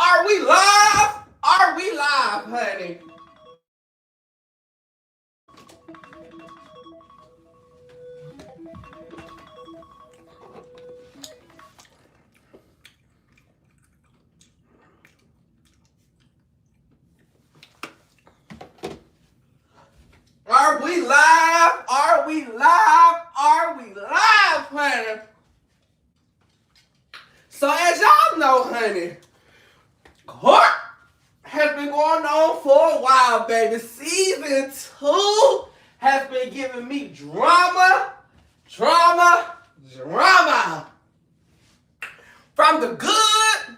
Are we live? Are we live, honey? Are we live? Are we live? Are we live, honey? So as y'all know, honey, court has been going on for a while, baby. Season 2 has been giving me drama, drama, drama. From the good,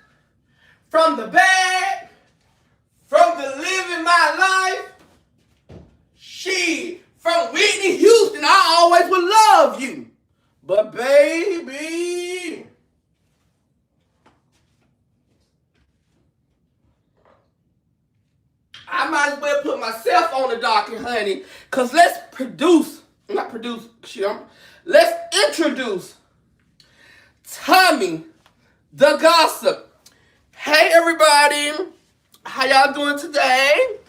from the bad, from the living my life. From Whitney Houston, I always would love you. But baby, I might as well put myself on the docket, honey. Because let's introduce Tommy the Gossip. Hey everybody, how y'all doing today?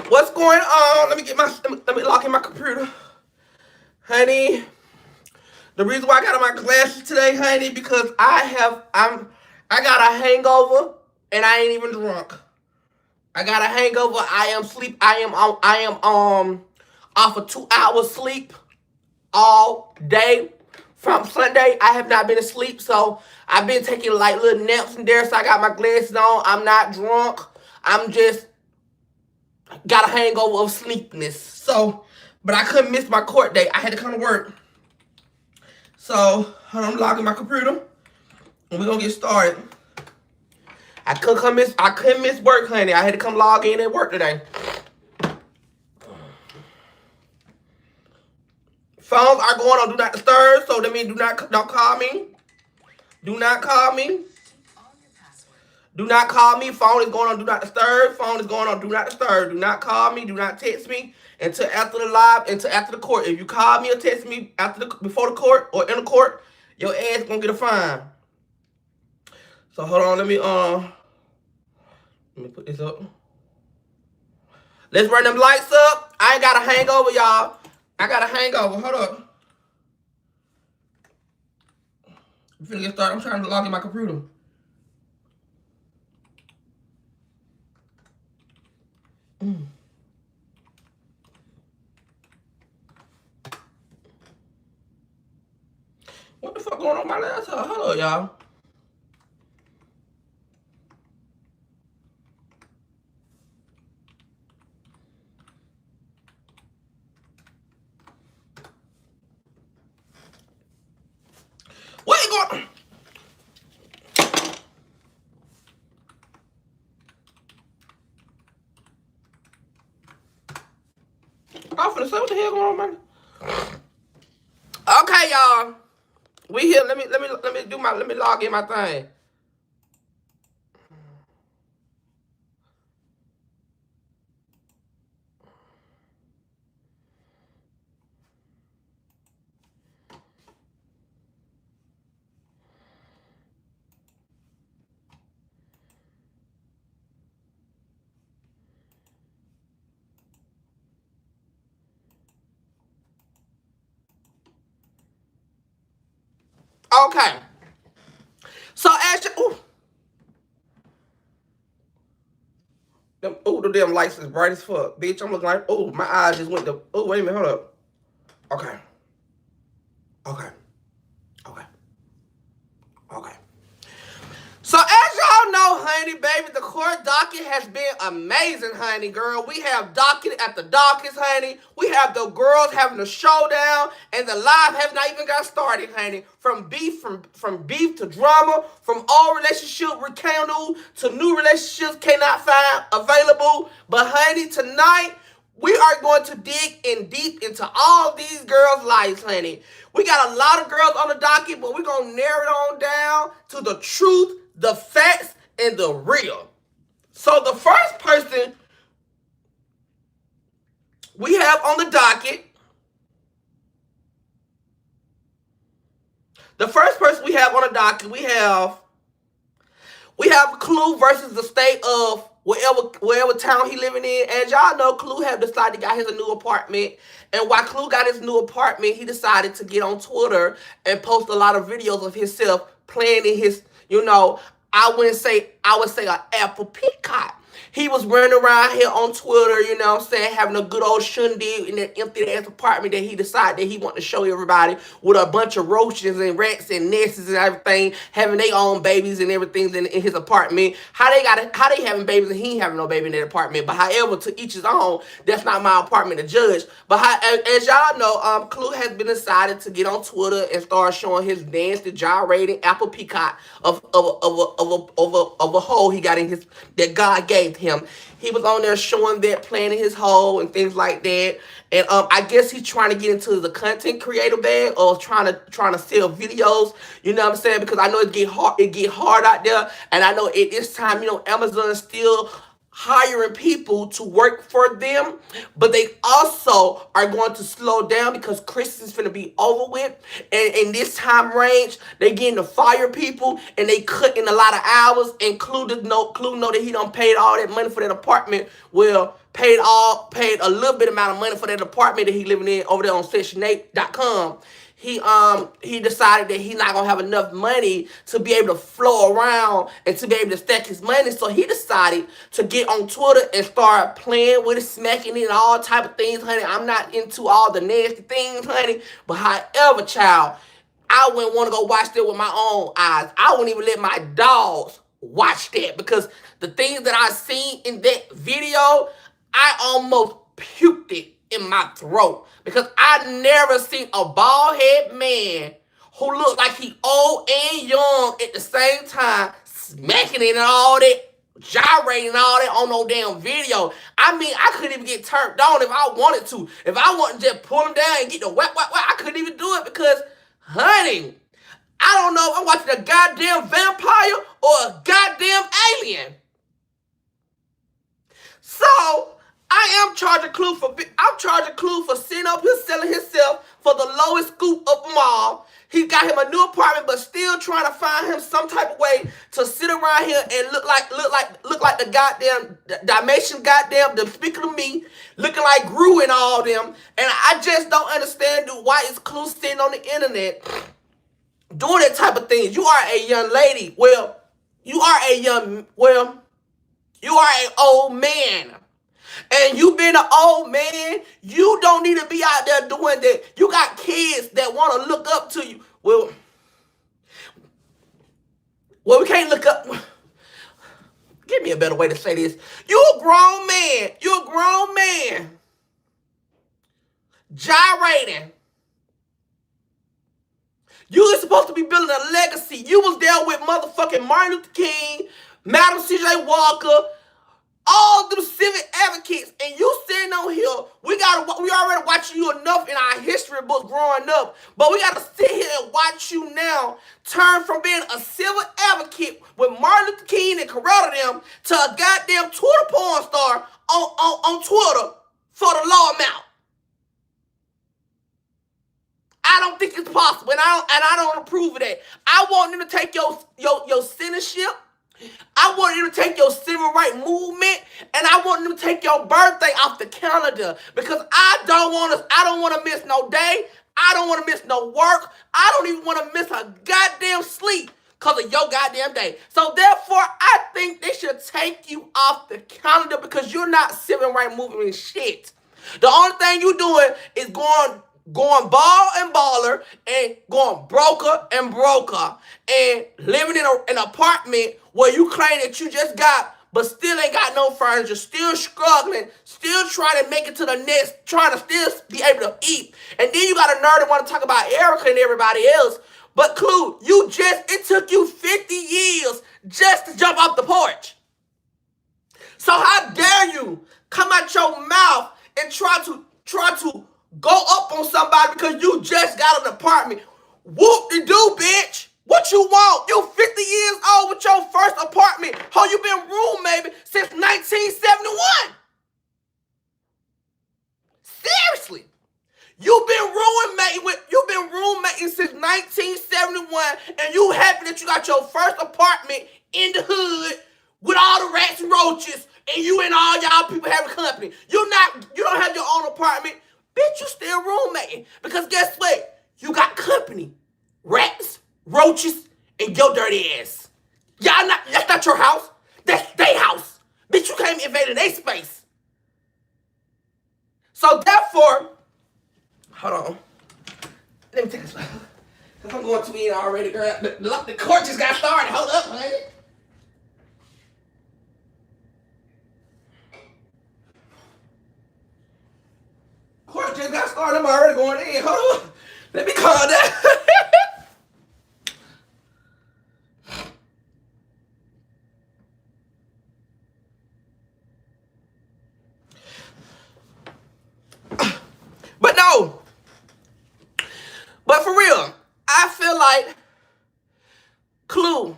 What's going on? Let me lock in my computer. Honey, the reason why I got on my glasses today, honey, because I got a hangover and I ain't even drunk. I got a hangover. I am off of 2 hours sleep all day. From Sunday, I have not been asleep, so I've been taking like little naps in there, so I got my glasses on. I'm not drunk. I'm just got a hangover of sleepiness. So, but I couldn't miss my court date. I had to come to work. So, I'm logging my computer. And we're gonna get started. I couldn't miss work, honey. I had to come log in at work today. Phones are going on do not disturb, so that means don't call me. Do not call me. Do not call me. Phone is going on do not disturb. Phone is going on do not disturb. Do not call me. Do not text me until after the live, until after the court. If you call me or text me before the court or in the court, your ass gonna get a fine. So hold on, let me put this up. Let's run them lights up. I ain't got a hangover, y'all. I got a hangover. Hold up. I'm finna get started. I'm trying to log in my computer. What the fuck going on my laptop? Hold up, y'all. What you going? I'm finna say what the hell going on, man. Okay, y'all. We here. Let me log in my thing. Okay. So as you, the damn lights is bright as fuck, bitch. I'm looking like, my eyes just went to. Wait a minute, hold up. Okay. Okay. Okay. Okay. So as y'all know, honey, baby, the court docket has been amazing, honey, girl. We have docket at the dockets, honey. We have the girls having a showdown, and the live have not even got started, honey. From beef to drama, from old relationship rekindled to new relationships cannot find available. But honey, tonight we are going to dig in deep into all these girls' lives, honey. We got a lot of girls on the docket, but we're going to narrow it on down to the truth, the facts, and the real. So the first person we have on the docket, we have We have Clue versus the state of wherever town he living in. As y'all know, Clue have decided to got his a new apartment. And while Clue got his new apartment, he decided to get on Twitter and post a lot of videos of himself playing in his, I would say an Apple Peacock. He was running around here on Twitter, having a good old shindig in that empty ass apartment that he decided that he wanted to show everybody with a bunch of roaches and rats and nests and everything, having their own babies and everything in his apartment. How they having babies and he ain't having no baby in that apartment. But however, to each his own, that's not my apartment to judge. But as y'all know, Clue has been decided to get on Twitter and start showing his nasty gyrating Apple Peacock of a hole he got in his that God gave him. He was on there showing that, playing in his hole and things like that. And I guess he's trying to get into the content creator bag or trying to sell videos. You know what I'm saying? Because I know it get hard out there, and I know at this time, Amazon is still hiring people to work for them, but they also are going to slow down because Christmas is going to be over with, and in this time range they getting to fire people and they cutting a lot of hours. And Clue know that he done paid all that money for that apartment. Well, paid a little bit amount of money for that apartment that he living in over there on Section8.com. He decided that he's not gonna have enough money to be able to flow around and to be able to stack his money. So he decided to get on Twitter and start playing with it, smacking it, and all type of things, honey. I'm not into all the nasty things, honey. But however, child, I wouldn't want to go watch that with my own eyes. I wouldn't even let my dogs watch that because the things that I seen in that video, I almost puked it in my throat. Because I never seen a bald-headed man who looked like he old and young at the same time, smacking it and all that, gyrating and all that on no damn video. I mean, I couldn't even get turned on if I wanted to. If I wanted to just pull him down and get the whack, I couldn't even do it because, honey, I don't know if I'm watching a goddamn vampire or a goddamn alien. So I am charging Clue for sitting up here selling himself for the lowest scoop of them all. He got him a new apartment, but still trying to find him some type of way to sit around here and look like the goddamn Dalmatian goddamn, the speaking of me, looking like Gru and all them. And I just don't understand why is Clue sitting on the internet doing that type of thing. You are a young lady. Well, you are an old man. And you being an old man, you don't need to be out there doing that. You got kids that want to look up to you. Well, we can't look up. Give me a better way to say this. You a grown man. You a grown man. Gyrating. You are supposed to be building a legacy. You was there with motherfucking Martin Luther King, Madam C.J. Walker, all them civic advocates, and you sitting on here. We already watching you enough in our history books growing up, but we gotta sit here and watch you now turn from being a civil advocate with Martin Luther King and Coretta them to a goddamn Twitter porn star on Twitter for the law amount. I don't think it's possible, and I don't approve of that. I want them to take your censorship. I want you to take your civil rights movement, and I want them to take your birthday off the calendar because I don't want to miss no day. I don't want to miss no work. I don't even want to miss a goddamn sleep because of your goddamn day. So therefore, I think they should take you off the calendar because you're not civil rights movement shit. The only thing you doing is going ball and baller and going broker and broker and living in an apartment where you claim that you just got but still ain't got no furniture, still struggling, still trying to make it to the next, trying to still be able to eat. And then you got a nerd that want to talk about Erica and everybody else. But Clue, it took you 50 years just to jump off the porch. So how dare you come out your mouth and try to go up on somebody because you just got an apartment. Whoop-de-doo, bitch. What you want? You 50 years old with your first apartment. How you been roommating since 1971? Seriously. You've been roommating since 1971, and you happy that you got your first apartment in the hood with all the rats and roaches, and you and all y'all people having company. You don't have your own apartment. Bitch, you still roommating. Because guess what? You got company. Rats, roaches, and your dirty ass. That's not your house. That's their house. Bitch, you came invading their space. So therefore, hold on. Let me take this. Because I'm going to be in already, girl. The court just got started. Hold up, honey. Court just got started. I'm already going in. Hold on. Let me calm down. But no. But for real, I feel like, Clue.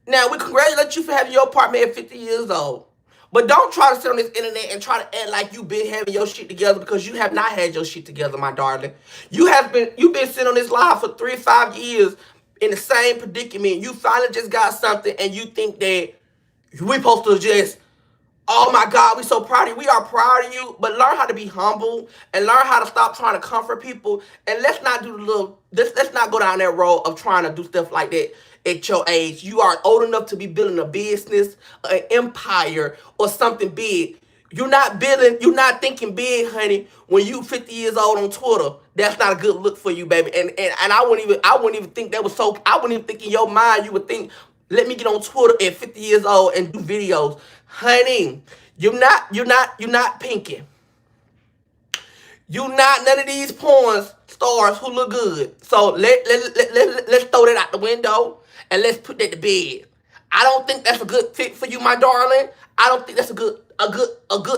Now, we congratulate you for having your apartment at 50 years old. But don't try to sit on this internet and try to act like you've been having your shit together, because you have not had your shit together, my darling. You've been sitting on this live for 3 to 5 years in the same predicament. You finally just got something and you think that we supposed to just, oh my God, we so proud of you. We are proud of you, but learn how to be humble and learn how to stop trying to comfort people. And let's not do let's not go down that road of trying to do stuff like that at your age. You are old enough to be building a business, an empire, or something big. You're not thinking big, honey, when you 50 years old on Twitter. That's not a good look for you, baby. And I wouldn't even think that was so, I wouldn't even think in your mind you would think, let me get on Twitter at 50 years old and do videos. Honey, you're not Pinky. You not none of these porn stars who look good. So let's throw that out the window and let's put that to bed. I don't think that's a good fit for you, my darling. I don't think that's a good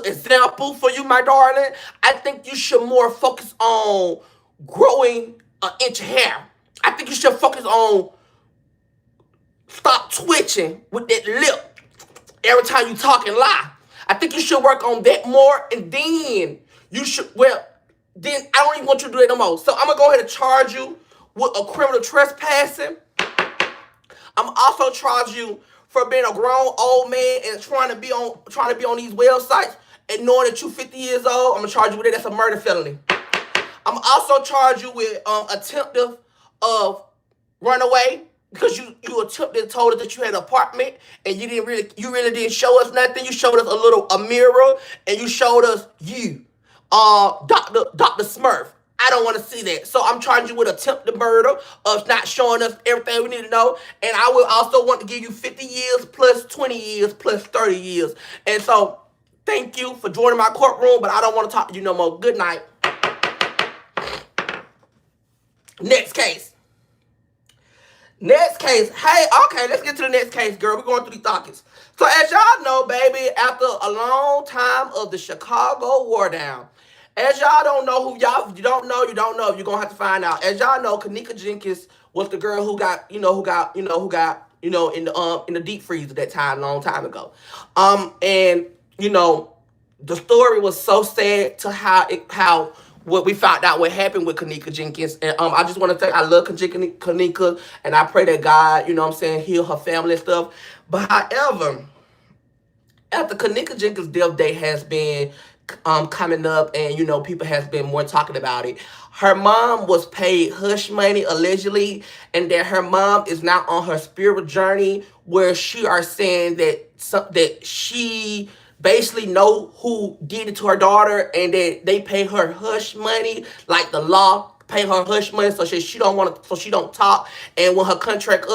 example for you, my darling. I think you should more focus on growing an inch of hair. I think you should focus on stop twitching with that lip every time you talk and lie. I think you should work on that more, and then you should, then I don't even want you to do it no more. So I'm going to go ahead and charge you with a criminal trespassing. I'm also charge you for being a grown old man and trying to be on these websites and knowing that you're 50 years old. I'm going to charge you with it. That's a murder felony. I'm also charge you with attempt of runaway, because you attempted and told us that you had an apartment and you really didn't show us nothing. You showed us a mirror, and you showed us Dr. Smurf. I don't want to see that. So I'm charging you with attempted murder of not showing us everything we need to know. And I will also want to give you 50 years plus 20 years plus 30 years. And so thank you for joining my courtroom, but I don't want to talk to you no more. Good night. Next case. Hey, okay, let's get to the next case, girl. We're going through these dockets. So as y'all know, baby, after a long time of the Chicago war down, as y'all don't know you don't know, you're going to have to find out. As y'all know, Kanika Jenkins was the girl who got in the deep freeze at that time, long time ago. And the story was so sad to how what we found out what happened with Kanika Jenkins. And I just want to say I love Kanika, and I pray that God, heal her family and stuff. But however, after Kanika Jenkins' death day has been coming up, and people has been more talking about it, her mom was paid hush money allegedly, and that her mom is now on her spiritual journey, where she are saying that she basically know who did it to her daughter, and that they pay her hush money, like the law pay her hush money, so she don't talk. And when her contract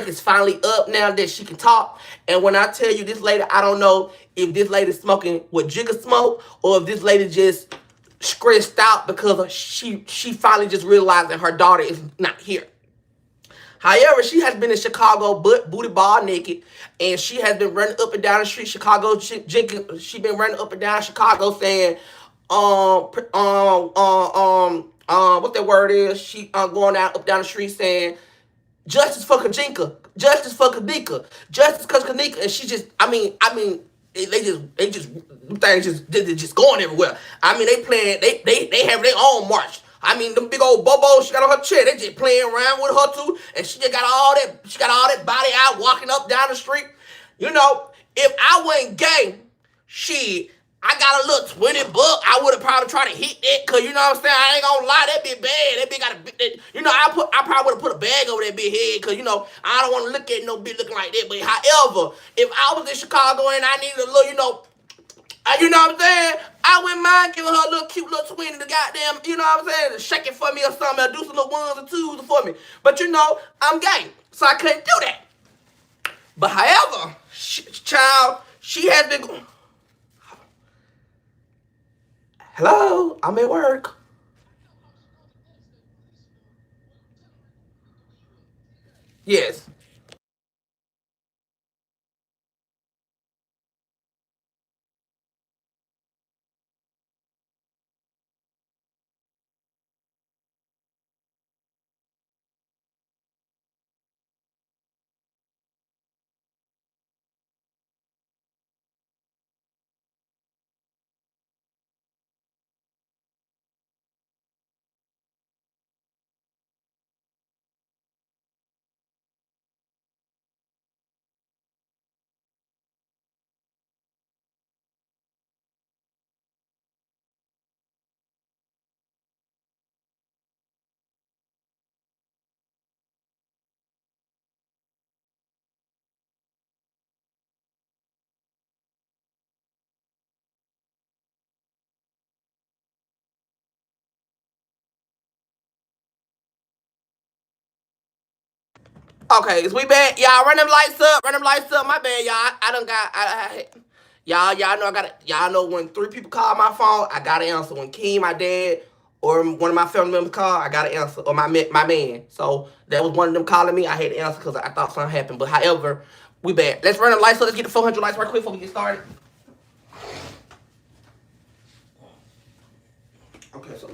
is finally up now that she can talk. And when I tell you this lady, I don't know if this lady smoking what Jigga smoke, or if this lady just stressed out because she finally just realized that her daughter is not here. However, she has been in Chicago booty ball naked, and she has been running up and down the street. She been running up and down Chicago saying, what that word is? She going out down the street saying, justice for Kanika, justice for Kanika, justice because Kanika, and she just, they just going everywhere. They have their own march. Them big old bobos she got on her chair, they just playing around with her too, and she got all that his body out, walking up down the street. You know, if I wasn't gay, shit, I got a little 20 buck. I would have probably tried to hit that, cause you know what I'm saying. I ain't gonna lie, that bitch bad. That bitch got a, you know, I probably would have put a bag over that bitch head, cause you know I don't want to look at no bitch looking like that. But however, if I was in Chicago and I needed a little, you know what I'm saying, I wouldn't mind giving her a little cute little twin to goddamn, you know what I'm saying, shake it for me or something, or do some little ones or twos for me. But you know, I'm gay, so I couldn't do that. But however, child, she has been going. Hello, I'm at work. Yes. Okay, is we bad? Y'all run them lights up. Run them lights up. My bad, y'all. I done got. Y'all know I got. Y'all know when 3 people call my phone, I gotta answer. When King, my dad, or one of my family members call, I gotta answer. Or my man. So that was one of them calling me. I had to answer because I thought something happened. But however, we bad. Let's run them lights up. Let's get the 400 lights right quick before we get started. Okay, so.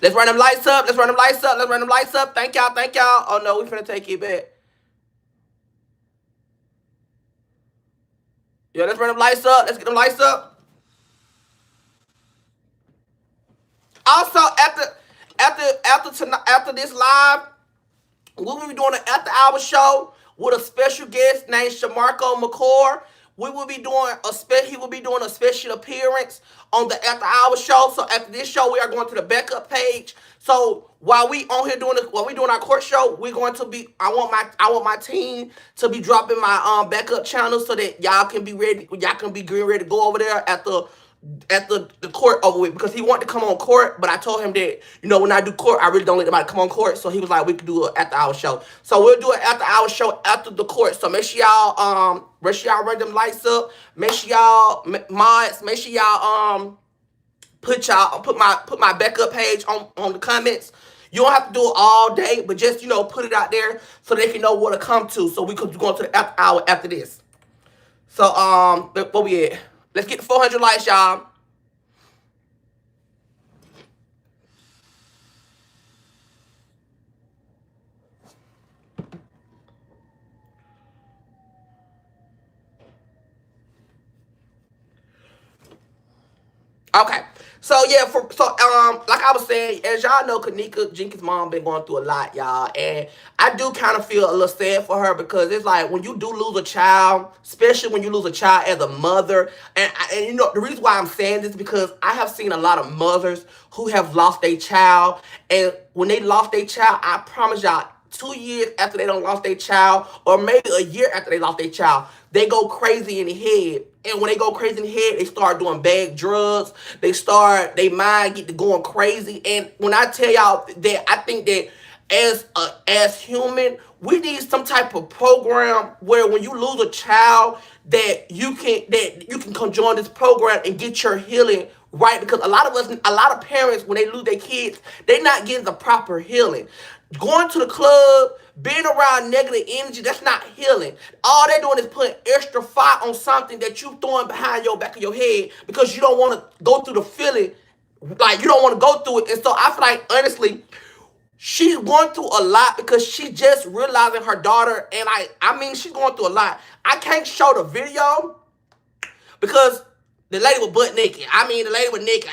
Let's run them lights up. Let's run them lights up. Let's run them lights up. Thank y'all. Thank y'all. Oh no, we finna take it back. Yeah, let's run them lights up. Let's get them lights up. Also, after this live, we will be doing an after hour show with a special guest named Shamarco McCord. We will be doing he will be doing a special appearance on the after hour show. So after this show, we are going to the backup page. So while we on here while we doing our court show, we're going to be. I want my team to be dropping my backup channel so that y'all can be ready. Y'all can be getting ready to go over there at the court over with, because he wanted to come on court, but I told him that, when I do court, I really don't let anybody come on court. So he was like, we could do it after our show. So we'll do it after our show after the court. So make sure y'all run them lights up. Make sure y'all mods, make sure y'all put my backup page on the comments. You don't have to do it all day, but just put it out there so they can know what to come to. So we could go to the after hour after this. So where we at? Let's get the 400 likes, y'all. Okay. So yeah, like I was saying, as y'all know, Kanika Jenkins' mom been going through a lot, y'all, and I do kind of feel a little sad for her, because it's like when you do lose a child, especially when you lose a child as a mother, and the reason why I'm saying this is because I have seen a lot of mothers who have lost their child, and when they lost their child, I promise y'all, 2 years after they don't lost their child, or maybe a year after they lost their child, they go crazy in the head. And when they go crazy in the head, they start doing bad drugs. They mind get to going crazy. And when I tell y'all that, I think that as human, we need some type of program where when you lose a child, that you can come join this program and get your healing right. Because a lot of parents, when they lose their kids, they're not getting the proper healing. Going to the club, being around negative energy, that's not healing. All they're doing is putting extra fire on something that you throwing behind your back of your head, because you don't want to go through the feeling, like you don't want to go through it. And so I feel like, honestly, she's going through a lot because she just realizing her daughter, and I mean, she's going through a lot. I can't show the video because the lady was butt naked. I mean, the lady was naked.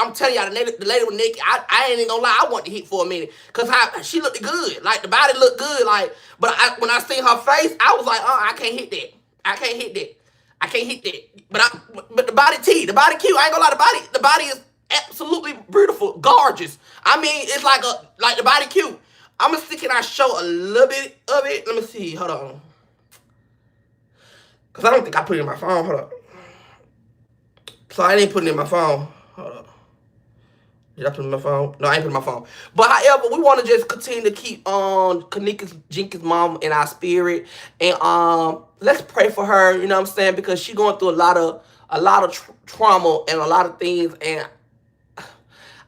I'm telling y'all, the lady was naked. I ain't even gonna lie, I wanted to hit for a minute because she looked good. Like, the body looked good. Like, but when I seen her face, I was like, I can't hit that. I can't hit that. I can't hit that. But the body the body cute. I ain't gonna lie, the body is absolutely beautiful, gorgeous. I mean, it's like the body cute. I'm gonna see, can I show a little bit of it? Let me see. Hold on. Cause I don't think I put it in my phone. Hold up. So I didn't put it in my phone. Hold up. Did I put it in my phone? No, I ain't put it in my phone. But however, we want to just continue to keep Kanika Jenkins' mom in our spirit, and let's pray for her. You know what I'm saying? Because she's going through a lot of trauma and a lot of things, and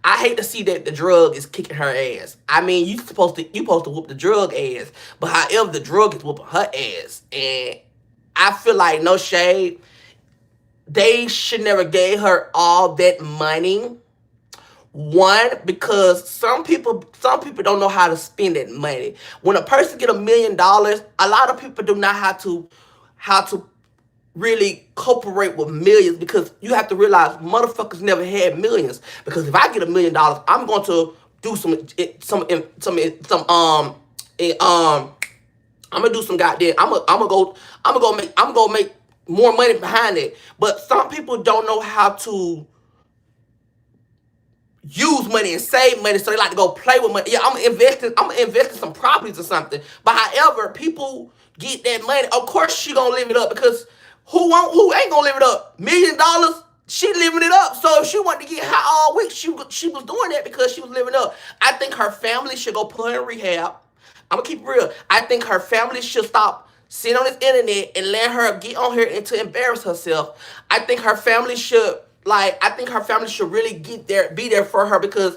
I hate to see that the drug is kicking her ass. I mean, you supposed to whoop the drug ass, but however, the drug is whooping her ass, and I feel like, no shade, they should never gave her all that money. One, because some people don't know how to spend that money. When a person get $1 million, a lot of people do not how to really cooperate with millions, because you have to realize motherfuckers never had millions. Because if I get $1 million, I'm going to do I'm gonna do some goddamn. I'm gonna make more money behind it. But some people don't know how to use money and save money, so they like to go play with money. Yeah, I'm gonna invest in some properties or something. But however, people get that money. Of course, she gonna live it up, because who ain't gonna live it up? $1 million. She living it up. So if she wanted to get high all week, she was doing that because she was living up. I think her family should go put her in rehab. I'm gonna keep it real. I think her family should stop sitting on this internet and let her get on here and to embarrass herself. I think her family should really be there for her, because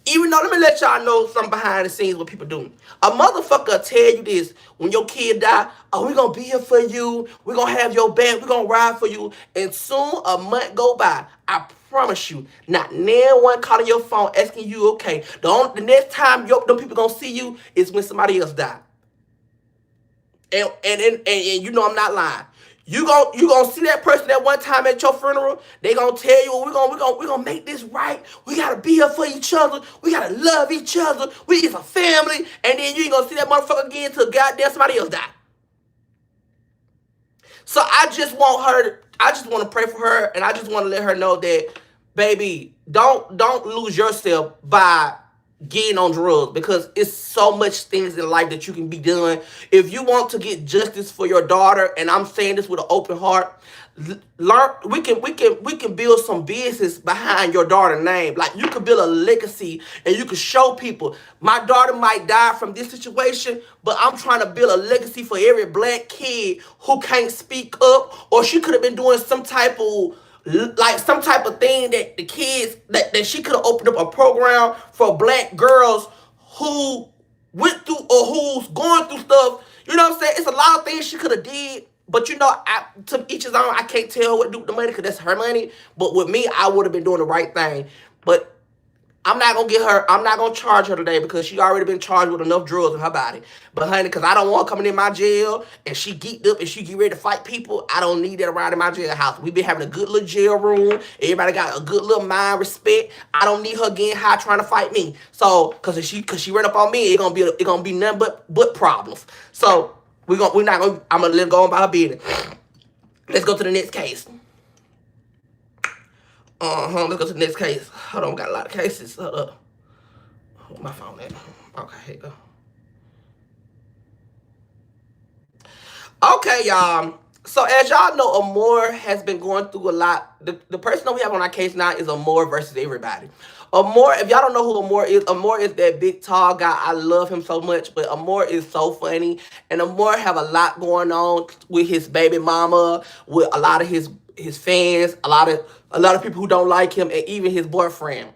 even though, let me let y'all know something behind the scenes what people do. A motherfucker tell you this: when your kid die, oh, we gonna be here for you, we gonna have your back, we gonna ride for you. And soon a month go by, I promise you, not one calling your phone asking you okay. The next time them people gonna see you is when somebody else die. And you know I'm not lying. You gonna see that person that one time at your funeral. They gonna tell you, well, we're gonna make this right. We gotta be here for each other. We gotta love each other. We is a family. And then you ain't gonna see that motherfucker again till goddamn somebody else die. So I just want to pray for her, and I just want to let her know that, baby, don't lose yourself by getting on drugs, because it's so much things in life that you can be doing. If you want to get justice for your daughter, and I'm saying this with an open heart, we can build some business behind your daughter's name. Like, you could build a legacy, and you could show people, my daughter might die from this situation, but I'm trying to build a legacy for every black kid who can't speak up, or she could have been doing some type of thing that the kids that she could have opened up a program for black girls who went through or who's going through stuff. You know what I'm saying? It's a lot of things she could have did, but you know, to each his own. I can't tell her what to do with the money because that's her money. But with me, I would have been doing the right thing. But I'm not gonna charge her today because she already been charged with enough drugs in her body. But honey, because I don't want her coming in my jail and she geeked up and she get ready to fight people, I don't need that around in my jailhouse. We been having a good little jail room. Everybody got a good little mind respect. I don't need her getting high trying to fight me. So, cause she ran up on me, it gonna be nothing but problems. So I'm gonna let her go on by her business. Let's go to the next case. Let's go to the next case. Hold on, we got a lot of cases. Hold up. Where's my phone at? Okay, here you go. Okay, y'all. So as y'all know, Amore has been going through a lot. The person that we have on our case now is Amore versus everybody. Amore, if y'all don't know who Amore is that big, tall guy. I love him so much, but Amore is so funny. And Amore have a lot going on with his baby mama, with a lot of his fans, a lot of people who don't like him, and even his boyfriend.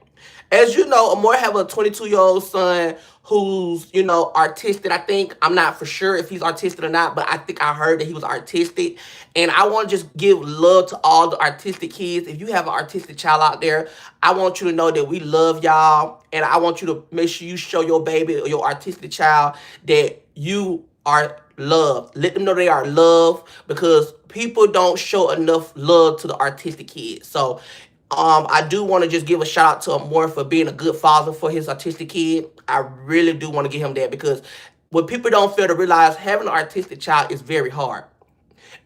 As you know, Amore have a 22-year-old son who's, you know, artistic. I think, I'm not for sure if he's artistic or not, but I think I heard that he was artistic. And I want to just give love to all the artistic kids. If you have an artistic child out there, I want you to know that we love y'all. And I want you to make sure you show your baby or your artistic child that you are loved. Let them know they are loved, because people don't show enough love to the artistic kids. So I do want to just give a shout out to Amore for being a good father for his autistic kid. I really do want to give him that, because what people don't fail to realize, having an artistic child is very hard.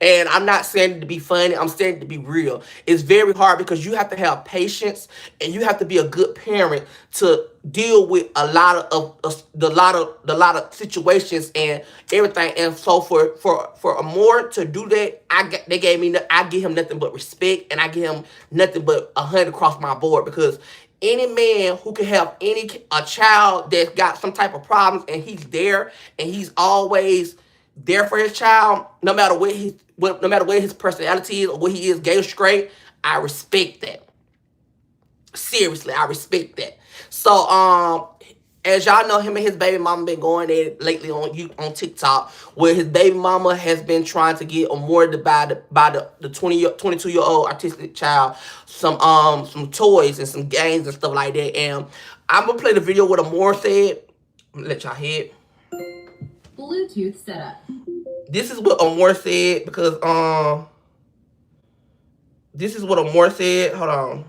And I'm not saying it to be funny. I'm saying it to be real. It's very hard, because you have to have patience and you have to be a good parent to deal with a lot of the lot of situations and everything. And so for Amore to do that, I give him nothing but respect, and I give him nothing but 100 across my board, because any man who can have a child that's got some type of problems, and he's there and he's always there for his child, no matter what his personality is or what he is, gay or straight, I respect that. Seriously, I respect that. So as y'all know, him and his baby mama been going at it lately on TikTok, where his baby mama has been trying to get Amore to buy the 22-year-old artistic child some toys and some games and stuff like that. And I'm gonna play the video what Amore said. I'm gonna let y'all hear it. Bluetooth setup. This is what Amore said, because this is what Amore said. Hold on.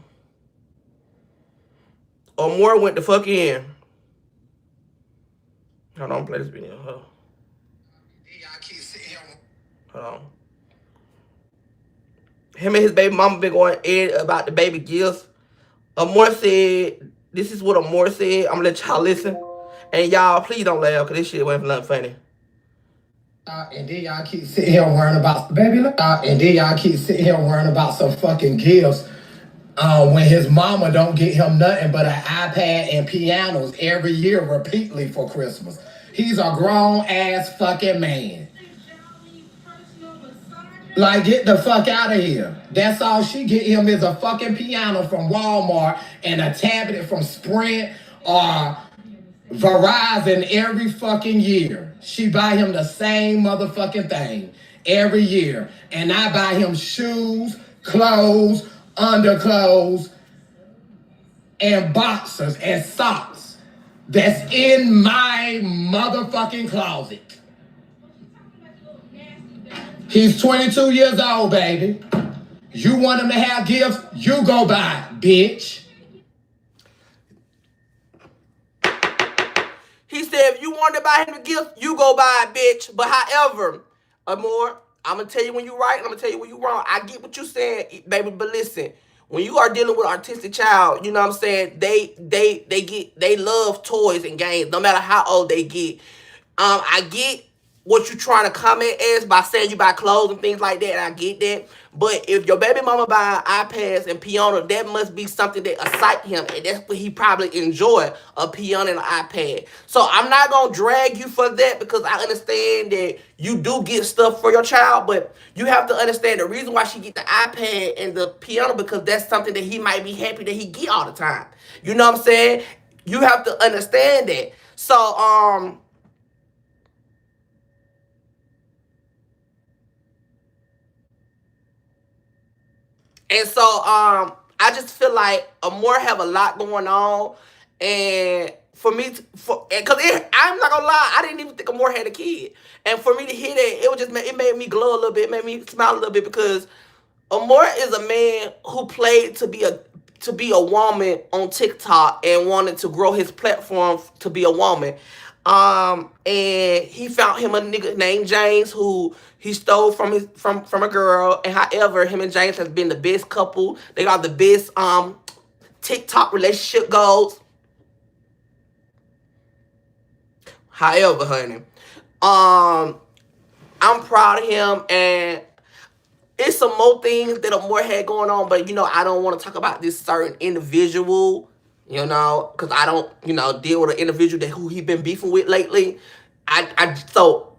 Amore went the fuck in. Hold on, play this video. Hold on. Him and his baby mama been going in about the baby gifts. Amore said, this is what Amore said. I'm gonna let y'all listen. And y'all, please don't laugh, because this shit wasn't nothing funny. And then y'all keep sitting here worrying about and then y'all keep sitting here worrying about some fucking gifts. When his mama don't get him nothing but an iPad and pianos every year repeatedly for Christmas. He's a grown ass fucking man. Like, get the fuck out of here. That's all she get him is a fucking piano from Walmart and a tablet from Sprint or Verizon every fucking year. She buy him the same motherfucking thing every year. And I buy him shoes, clothes, underclothes, and boxers and socks that's in my motherfucking closet. He's 22 years old, baby. You want him to have gifts? You go buy it, bitch. He said, if you want to buy him a gift, you go buy it, bitch. But however, Amore, I'm going to tell you when you're right, and I'm going to tell you when you're wrong. I get what you're saying, baby, but listen. When you are dealing with an artistic child, you know what I'm saying, they love toys and games, no matter how old they get. I get what you're trying to comment as by saying you buy clothes and things like that, and I get that. But if your baby mama buy iPads and piano, that must be something that excite him, and that's what he probably enjoy, a piano and an iPad. So I'm not gonna drag you for that, because I understand that you do get stuff for your child, but you have to understand the reason why she get the iPad and the piano, because that's something that he might be happy that he get all the time. You know what I'm saying? You have to understand that. So and so, I just feel like Amore have a lot going on, and for me, because I'm not gonna lie, I didn't even think Amore had a kid, and for me to hear that, it made me glow a little bit, it made me smile a little bit, because Amore is a man who played to be a woman on TikTok and wanted to grow his platform to be a woman. And he found him a nigga named James who he stole from a girl. And however, him and James has been the best couple. They got the best TikTok relationship goals. However, honey, I'm proud of him, and it's some more things that Amore had going on, but I don't want to talk about this certain individual, because I don't, deal with an individual who he been beefing with lately. So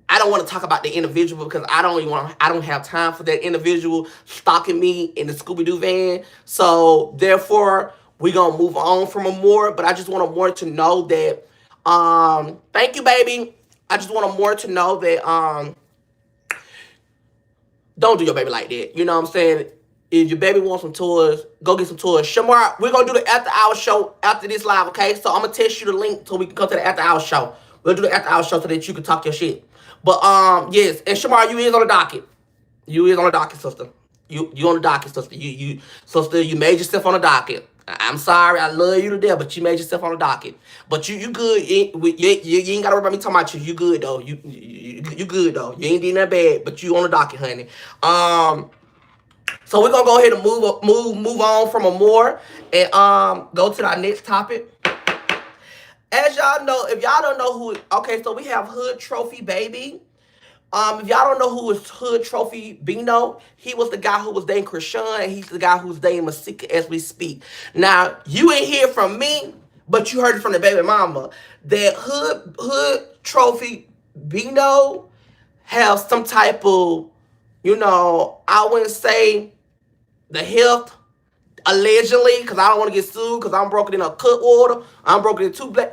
I don't want to talk about the individual, because I don't have time for that individual stalking me in the Scooby-Doo van. So therefore, we're gonna move on from Amore. But I just want Amore to know that Thank you, baby. I just want more to know that don't do your baby like that. You know what I'm saying? If your baby wants some toys, go get some toys. Shamar, we're gonna do the after hour show after this live, okay? So I'm gonna text you the link so we can come to the after hour show. We'll do the after hour show so that you can talk your shit. But yes, and Shamar, you is on the docket. You is on the docket, sister. You on the docket, sister. Sister, you made yourself on the docket. I'm sorry, I love you to death, but you made yourself on the docket. But you good. You ain't gotta worry about me talking about you. You good though. You good though. You ain't doing that bad, but you on the docket, honey. So we're gonna go ahead and move on from Amore and go to our next topic. As y'all know, if y'all don't know who, okay, so we have Hood Trophy Baby. If y'all don't know who is Hood Trophy Bino, he was the guy who was dating Krishan, and he's the guy who's dating Masika as we speak. Now, you ain't hear from me, but you heard it from the baby mama, that Hood Trophy Bino have some type of, I wouldn't say the health, allegedly, because I don't want to get sued, because I'm broken in a cut order. I'm broken in two black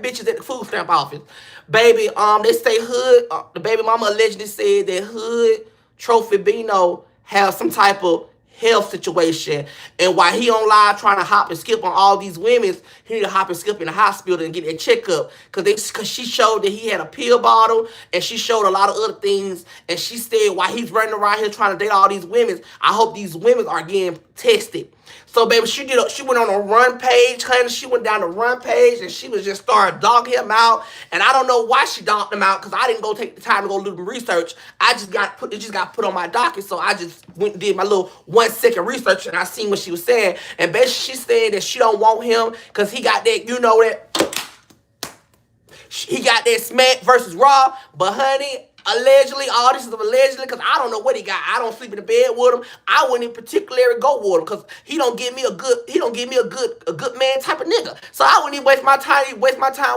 bitches at the food stamp office. Baby, they say Hood, the baby mama allegedly said that Hood Trophy Bino have some type of health situation, and while he on live trying to hop and skip on all these women, he need to hop and skip in the hospital and get a checkup, because she showed that he had a pill bottle, and she showed a lot of other things, and she said while he's running around here trying to date all these women, I hope these women are getting tested. So, baby, she went on a run page, honey. She went down the run page, and she was just started dogging him out. And I don't know why she dogged him out, because I didn't go take the time to go do the research. It just got put on my docket, so I just went and did my little 1 second research, and I seen what she was saying. And basically, she said that she don't want him because he got that, he got that Smack versus Raw. But honey, allegedly, all this is allegedly, because I don't know what he got. I don't sleep in the bed with him. I wouldn't in particular go with him, because he don't give me a good man type of nigga. So I wouldn't even waste my time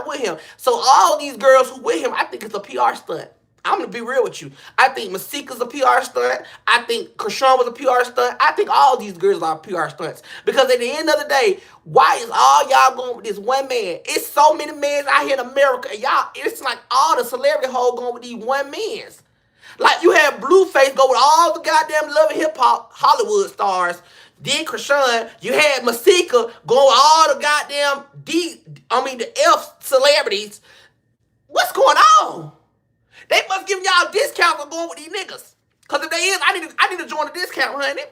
with him. So all these girls who with him, I think it's a PR stunt. I'm gonna be real with you. I think Masika's a PR stunt. I think Krishan was a PR stunt. I think all these girls are PR stunts. Because at the end of the day, why is all y'all going with this one man? It's so many men out here in America, and y'all, it's like all the celebrity hoes going with these one men. Like you had Blueface go with all the goddamn Love and Hip Hop Hollywood stars. Then Krishan, you had Masika going with all the goddamn the F celebrities. What's going on? They must give y'all discounts for going with these niggas. Because if they is, I need to join the discount, honey.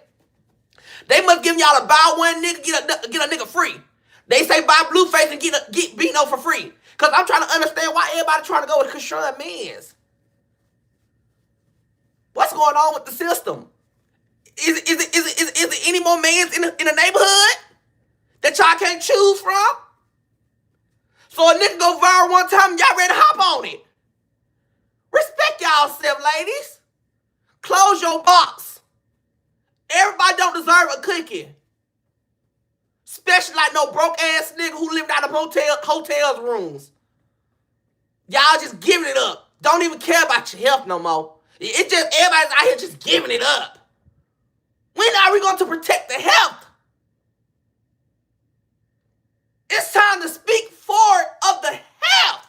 They must give y'all a buy one nigga, get a nigga free. They say buy Blueface and get Bino for free. Because I'm trying to understand why everybody trying to go with Krishan Men's. What's going on with the system? Is it any more mans in the neighborhood that y'all can't choose from? So a nigga go viral one time and y'all ready to hop on it. Respect y'all-self, ladies. Close your box. Everybody don't deserve a cookie. Especially like no broke-ass nigga who lived out of hotels rooms. Y'all just giving it up. Don't even care about your health no more. It's just everybody's out here just giving it up. When are we going to protect the health? It's time to speak forward of the health.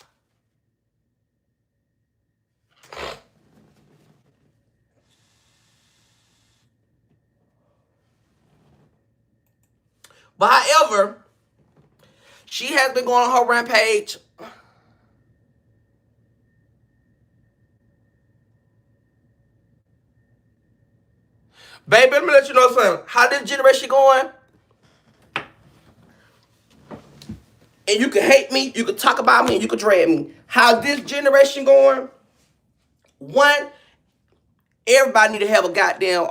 But however, she has been going on her rampage. Baby, let me let you know something. How this generation going? And you can hate me, you can talk about me, and you can drag me. How this generation going? One, everybody need to have a goddamn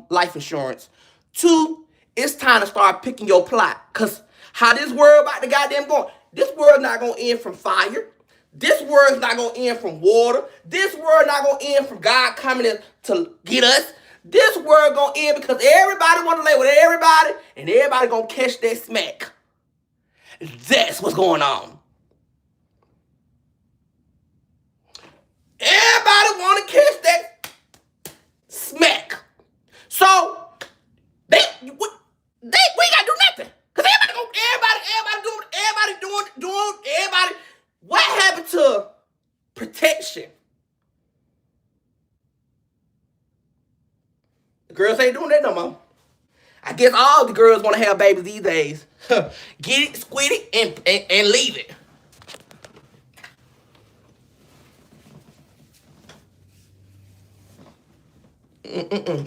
life insurance. Two, it's time to start picking your plot. Because how this world about to goddamn going, this world not going to end from fire. This world's not going to end from water. This world not going to end from God coming in to get us. This world going to end because everybody want to lay with everybody, and everybody going to catch that smack. That's what's going on. Everybody want to catch that smack. So, we ain't got to do nothing. Because everybody doing, Girls ain't doing that no more. I guess all the girls want to have babies these days. Get it, squid it, and leave it.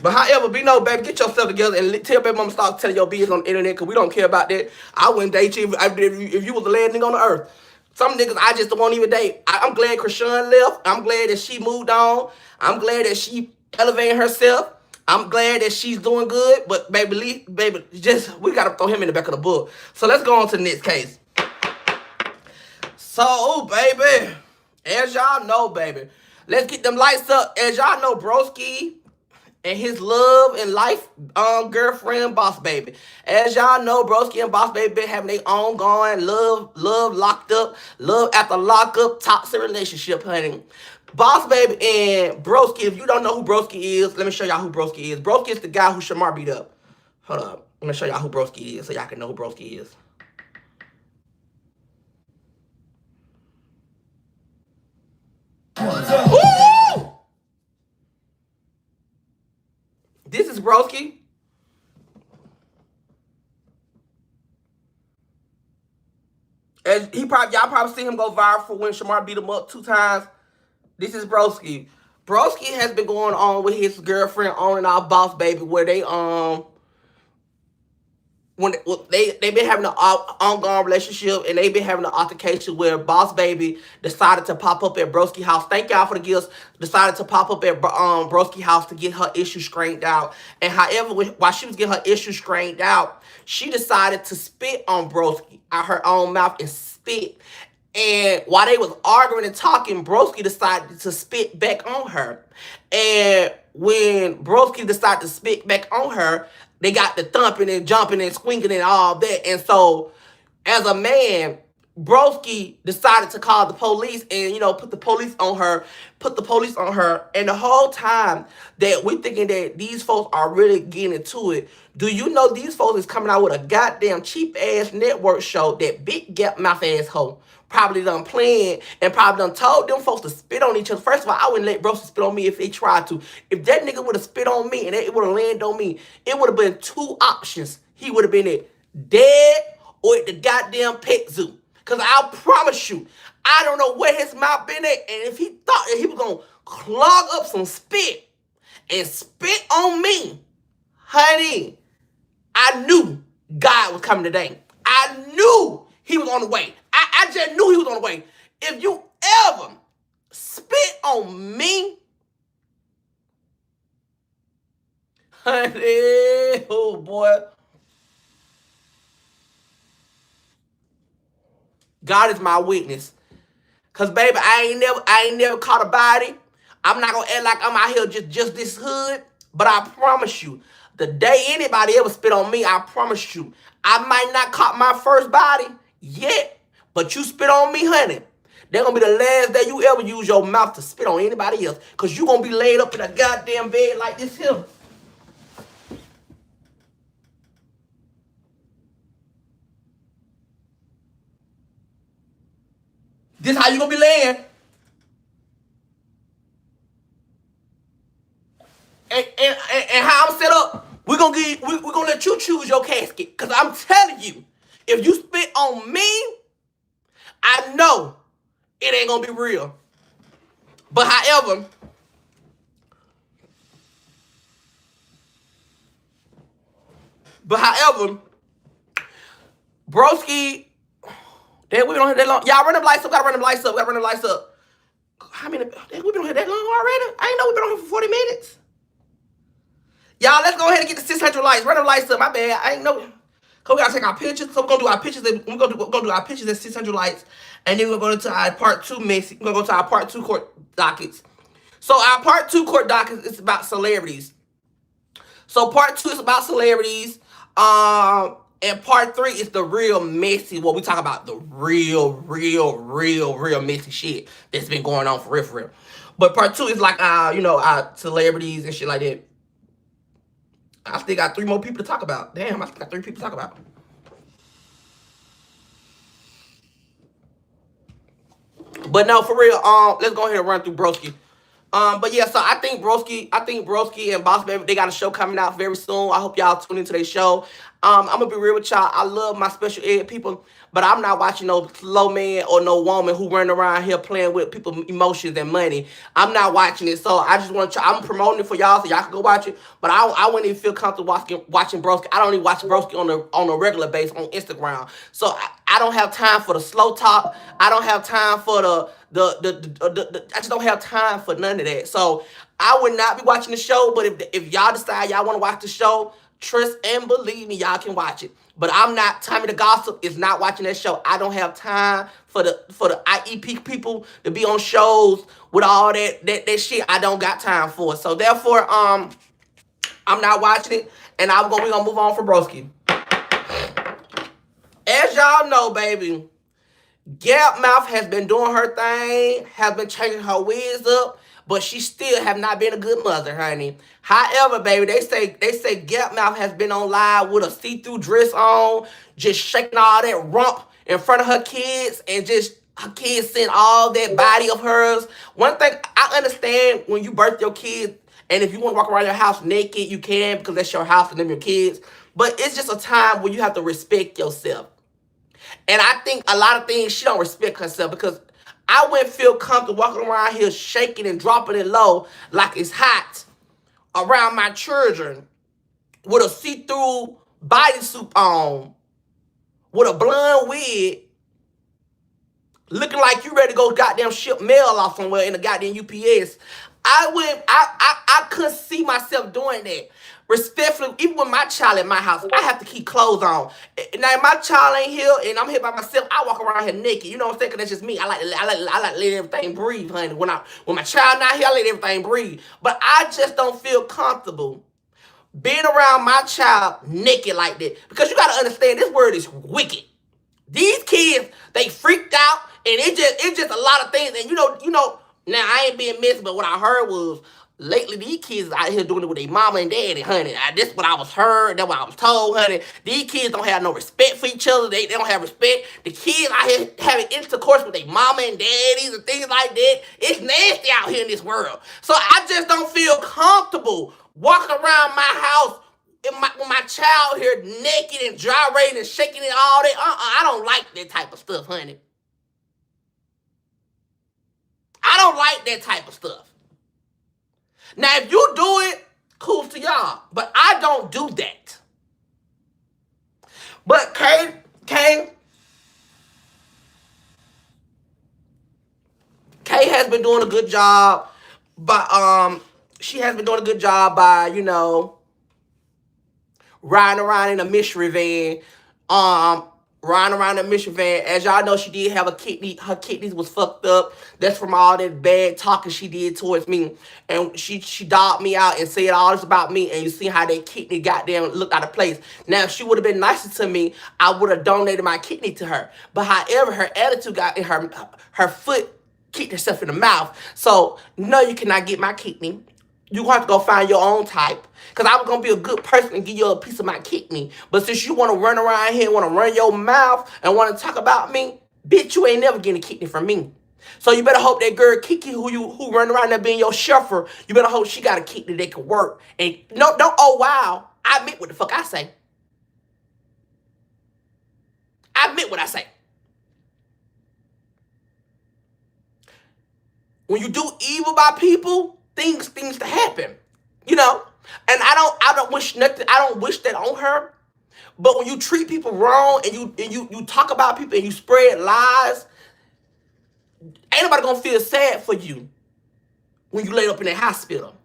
But however, be no, baby, get yourself together and tell baby mama stop telling your business on the internet because we don't care about that. I wouldn't date you if you was the last nigga on the earth. Some niggas I just won't even date. I'm glad Krishan left. I'm glad that she moved on. I'm glad that she elevated herself. I'm glad that she's doing good. But baby, just we gotta throw him in the back of the book. So let's go on to the next case. So, baby, as y'all know, baby, let's get them lights up. As y'all know, Broski and his love and life girlfriend, Boss Baby. As y'all know, Broski and Boss Baby been having their ongoing love locked up, love after lockup, toxic relationship, honey. Boss Baby and Broski, if you don't know who Broski is, let me show y'all who Broski is. Broski is the guy who Shamar beat up. Hold up. Let me show y'all who Broski is so y'all can know who Broski is. Ooh! This is Broski. And y'all probably seen him go viral for when Shamar beat him up 2 times. This is Broski. Broski has been going on with his girlfriend on and off, Boss Baby, where they when they been having an ongoing relationship, and they been having an altercation where Boss Baby decided to pop up at Broski house. Thank y'all for the gifts. Decided to pop up at Broski house to get her issue straightened out. And however, while she was getting her issue straightened out, she decided to spit on Broski out her own mouth and spit. And while they was arguing and talking, Broski decided to spit back on her. And when Broski decided to spit back on her, they got the thumping and jumping and squinking and all that. And so, as a man, Broski decided to call the police and, put the police on her. And the whole time that we thinking that these folks are really getting into it, do you know these folks is coming out with a goddamn cheap-ass network show that big gap mouth asshole probably done planned and probably done told them folks to spit on each other. First of all, I wouldn't let Broski spit on me if they tried to. If that nigga would have spit on me and it would have landed on me, it would have been 2 options. He would have been dead or at the goddamn pet zoo. Because I promise you, I don't know where his mouth been at. And if he thought that he was going to clog up some spit and spit on me, honey, I knew God was coming today. I knew he was on the way. I just knew he was on the way. If you ever spit on me, honey, oh boy, God is my witness. Cause baby, I ain't never caught a body. I'm not gonna act like I'm out here just this hood. But I promise you, the day anybody ever spit on me, I promise you, I might not caught my first body yet. But you spit on me, honey, they're going to be the last day you ever use your mouth to spit on anybody else. Because you're going to be laid up in a goddamn bed like this here. This how you going to be laying. And how I'm set up, we're gonna let you choose your casket. Because I'm telling you, if you spit on me, I know it ain't gonna be real. But however, Broski, damn, we been on here that long. Y'all run them lights up, gotta run them lights up. How many, damn, we been on here that long already? I ain't know we been on here for 40 minutes. Y'all, let's go ahead and get the 600 lights. Run them lights up, my bad. I ain't know. Cause we gotta take our pictures. So we're gonna do our pictures. We're gonna do our pictures at 600 lights, and then we're gonna go to our part 2 mix. We're gonna go to our part 2 court dockets. So our part 2 court dockets is about celebrities. So part 2 is about celebrities. And part 3 is the real messy. What we talk about, the real messy shit that's been going on for real. But part 2 is like our celebrities and shit like that. I still got 3 more people to talk about. Damn, I still got 3 people to talk about. But no, for real, let's go ahead and run through Broski. But yeah, so I think Broski and Boss Baby, they got a show coming out very soon. I hope y'all tune into their show. I'm gonna be real with y'all. I love my special ed people, but I'm not watching no slow man or no woman who running around here playing with people's emotions and money. I'm not watching it, so I just want to. I'm promoting it for y'all so y'all can go watch it. But I wouldn't even feel comfortable watching Broski. I don't even watch Broski on a regular basis on Instagram. So I don't have time for the slow talk. I don't have time for I just don't have time for none of that. So I would not be watching the show, but if y'all decide y'all want to watch the show, trust and believe me, y'all can watch it. But I'm not. Tommy the Gossip is not watching that show. I don't have time for the IEP people to be on shows with all that shit. I don't got time for it. So therefore, I'm not watching it, and we gonna move on from Broski. As y'all know, baby, Gap Mouth has been doing her thing, has been changing her wigs up, but she still have not been a good mother, honey. However, baby, they say Gap Mouth has been on live with a see-through dress on, just shaking all that rump in front of her kids, and just her kids seeing all that body of hers. One thing I understand, when you birth your kids, and if you want to walk around your house naked, you can, because that's your house and them your kids. But it's just a time where you have to respect yourself. And I think a lot of things she don't respect herself, because I wouldn't feel comfortable walking around here shaking and dropping it low like it's hot around my children with a see-through bodysuit on, with a blonde wig, looking like you ready to go goddamn ship mail off somewhere in the goddamn UPS. I couldn't see myself doing that. Respectfully, even with my child at my house, I have to keep clothes on. Now, if my child ain't here and I'm here by myself, I walk around here naked. You know what I'm saying? 'Cause that's just me. I like to let everything breathe, honey. When my child not here, I let everything breathe. But I just don't feel comfortable being around my child naked like that. Because you gotta understand, this word is wicked. These kids, they freaked out, and it's just a lot of things. And you know, now I ain't being messy, but what I heard was lately these kids out here doing it with their mama and daddy, honey. This what I was heard, that's what I was told, honey. These kids don't have no respect for each other. They don't have respect. The kids out here having intercourse with their mama and daddies and things like that. It's nasty out here in this world. So I just don't feel comfortable walking around my house with my child here naked and gyrating and shaking it all day. I don't like that type of stuff, honey. I don't like that type of stuff. Now, if you do it, cool to y'all. But I don't do that. But Kay has been doing a good job. But she has been doing a good job by, riding around in a mystery van. Riding around in a mystery van. As y'all know, she did have a kidney. Her kidneys was fucked up. That's from all that bad talking she did towards me. And she dogged me out and said all this about me. And you see how that kidney goddamn looked out of place. Now, if she would have been nicer to me, I would have donated my kidney to her. But however, her attitude got in her foot kicked herself in the mouth. So, no, you cannot get my kidney. You're going to have to go find your own type. Because I was going to be a good person and give you a piece of my kidney. But since you want to run around here and want to run your mouth and want to talk about me, bitch, you ain't never getting a kidney from me. So you better hope that girl Kiki who run around there being your chauffeur, you better hope she got a kidney that can work. And no, oh wow, I admit what the fuck I say. I admit what I say. When you do evil by people, things to happen. And I don't wish nothing. I don't wish that on her. But when you treat people wrong and you talk about people and you spread lies, ain't nobody gonna feel sad for you when you laid up in that hospital.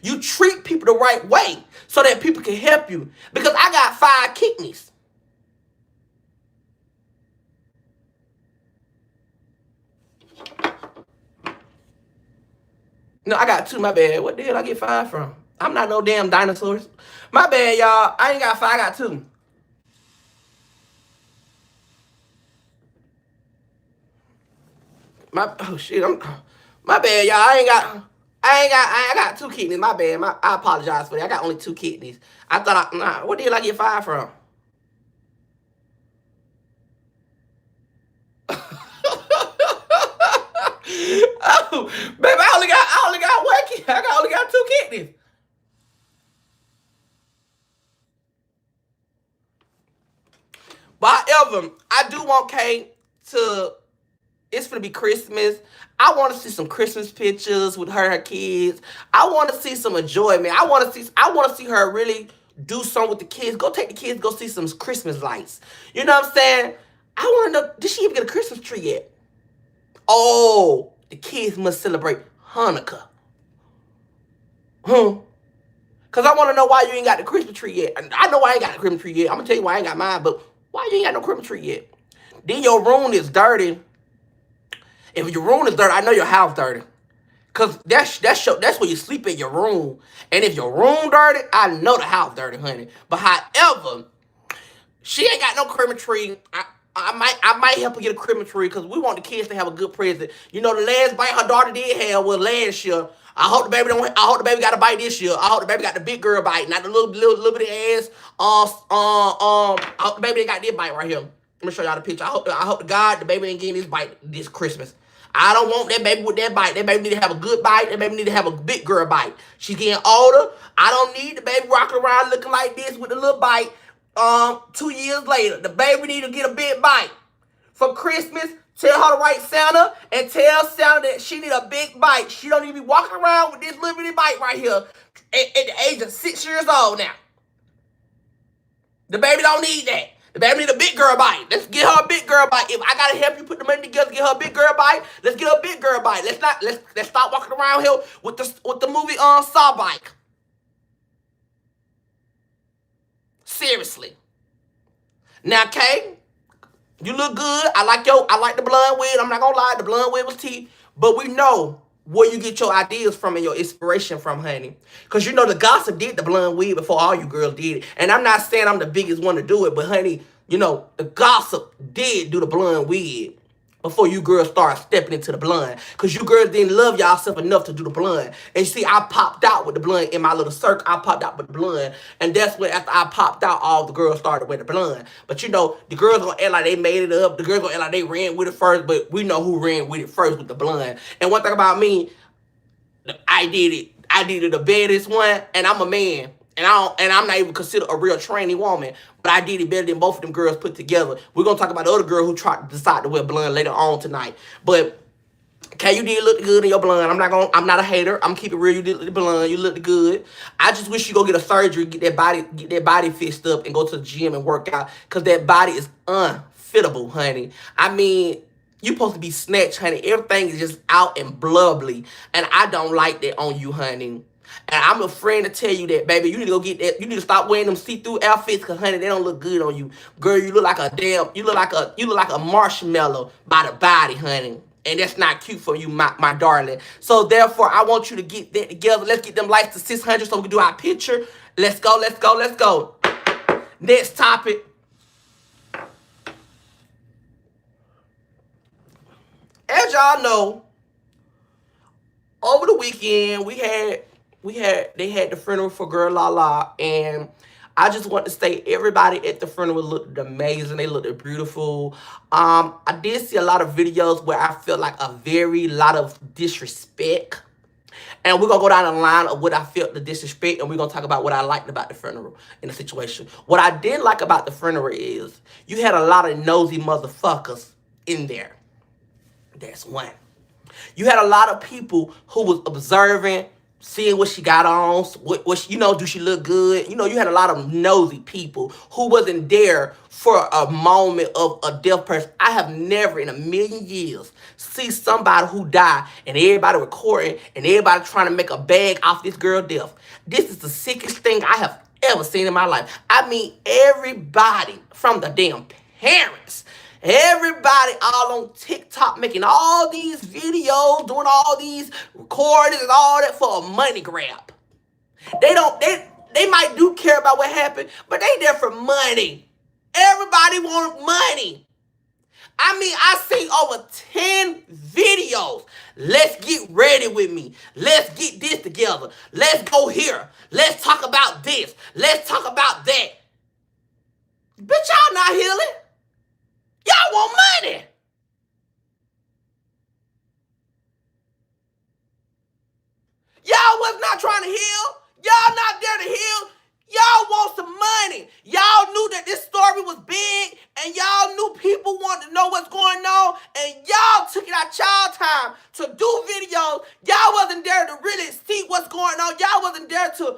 You treat people the right way so that people can help you. Because I got 5 kidneys. No, I got 2, my bad. What the hell I get 5 from? I'm not no damn dinosaurs. My bad, y'all. I ain't got 5, I got 2. Oh shit, my bad, y'all. I got 2 kidneys. My bad. I apologize for that. I got only 2 kidneys. I thought what the hell I get 5 from? Oh, baby, I only got I only got 2 kidneys. But however, I do want Kay to. It's gonna be Christmas. I want to see some Christmas pictures with her kids. I want to see some enjoyment. I want to see her really do something with the kids. Go take the kids. Go see some Christmas lights. You know what I'm saying? I want to know. Did she even get a Christmas tree yet? Oh, the kids must celebrate Hanukkah. Cause I want to know why you ain't got the Christmas tree yet. I know I ain't got the Christmas tree yet. I'm gonna tell you why I ain't got mine. But why you ain't got no Christmas tree yet? Then your room is dirty. If your room is dirty, I know your house dirty. Cause that's where you sleep in your room. And if your room dirty, I know the house dirty, honey. But however, she ain't got no Christmas tree. I might help her get a Christmas tree because we want the kids to have a good present. You know, the last bite her daughter did have was last year. I hope the baby got a bite this year. I hope the baby got the big girl bite, not the little bitty ass. I hope the baby got this bite right here. Let me show y'all the picture. I hope to God the baby ain't getting this bite this Christmas. I don't want that baby with that bite. That baby need to have a good bite. That baby need to have a big girl bite. She's getting older. I don't need the baby walking around looking like this with a little bite. 2 years later, the baby need to get a big bite. For Christmas, tell her to write Santa and tell Santa that she need a big bite. She don't need to be walking around with this little bitty bite right here at the age of 6 years old now. The baby don't need that. The baby need a big girl bite. Let's get her a big girl bite. If I gotta help you put the money together, get her a big girl bite. Let's get her a big girl bite. Let's stop walking around here with the movie Saw bike. Seriously. Now, Kay, you look good. I like the blonde wig. I'm not gonna lie, the blonde wig was tea. But we know where you get your ideas from and your inspiration from, honey. Because you know the gossip did the blonde wig before all you girls did it. And I'm not saying I'm the biggest one to do it, but honey, you know, the gossip did do the blonde wig before you girls start stepping into the blonde. Because you girls didn't love yourself enough to do the blonde. And you see, I popped out with the blonde in my little circle. I popped out with the blonde. And that's when after I popped out, all the girls started with the blonde. But you know, the girls gonna act like they made it up. The girls gonna act like they ran with it first. But we know who ran with it first with the blonde. And one thing about me, I did it. I did it the baddest one. And I'm a man. And I'm not even considered a real trainee woman, but I did it better than both of them girls put together. We're gonna talk about the other girl who tried to decide to wear blonde later on tonight. But Kay, you did look good in your blonde. I'm not a hater. I'm keeping it real. You did look blonde. You looked good. I just wish you go get a surgery, get that body fixed up, and go to the gym and work out. Cause that body is unfittable, honey. I mean, you supposed to be snatched, honey. Everything is just out and blubbly, and I don't like that on you, honey. And I'm a friend to tell you that, baby. You need to go get that. You need to stop wearing them see-through outfits, cause honey, they don't look good on you. Girl, you look like a marshmallow by the body, honey. And that's not cute for you, my darling. So therefore, I want you to get that together. Let's get them lights to 600 so we can do our picture. Let's go, let's go, let's go. Next topic. As y'all know, over the weekend they had the funeral for girl Lala, and I just want to say everybody at the funeral looked amazing. They looked beautiful. I did see a lot of videos where I felt like a lot of disrespect. And we're going to go down the line of what I felt the disrespect, and we're going to talk about what I liked about the funeral in the situation. What I did like about the funeral is you had a lot of nosy motherfuckers in there. That's one. You had a lot of people who was observing, seeing what she got on, what she, do she look good? You had a lot of nosy people who wasn't there for a moment of a deaf person. I have never in a million years see somebody who died and everybody recording and everybody trying to make a bag off this girl death. This is the sickest thing I have ever seen in my life. I mean, everybody from the damn parents, everybody all on TikTok making all these videos, doing all these recordings and all that for a money grab. They might do care about what happened, but they there for money. Everybody want money. I mean, I seen over 10 videos. Let's get ready with me. Let's get this together. Let's go here. Let's talk about this. Let's talk about that. Bitch, y'all not healing. Y'all want money. Y'all was big, and y'all knew people wanted to know what's going on, and y'all took it out y'all time to do videos. Y'all wasn't there to really see what's going on. Y'all wasn't there to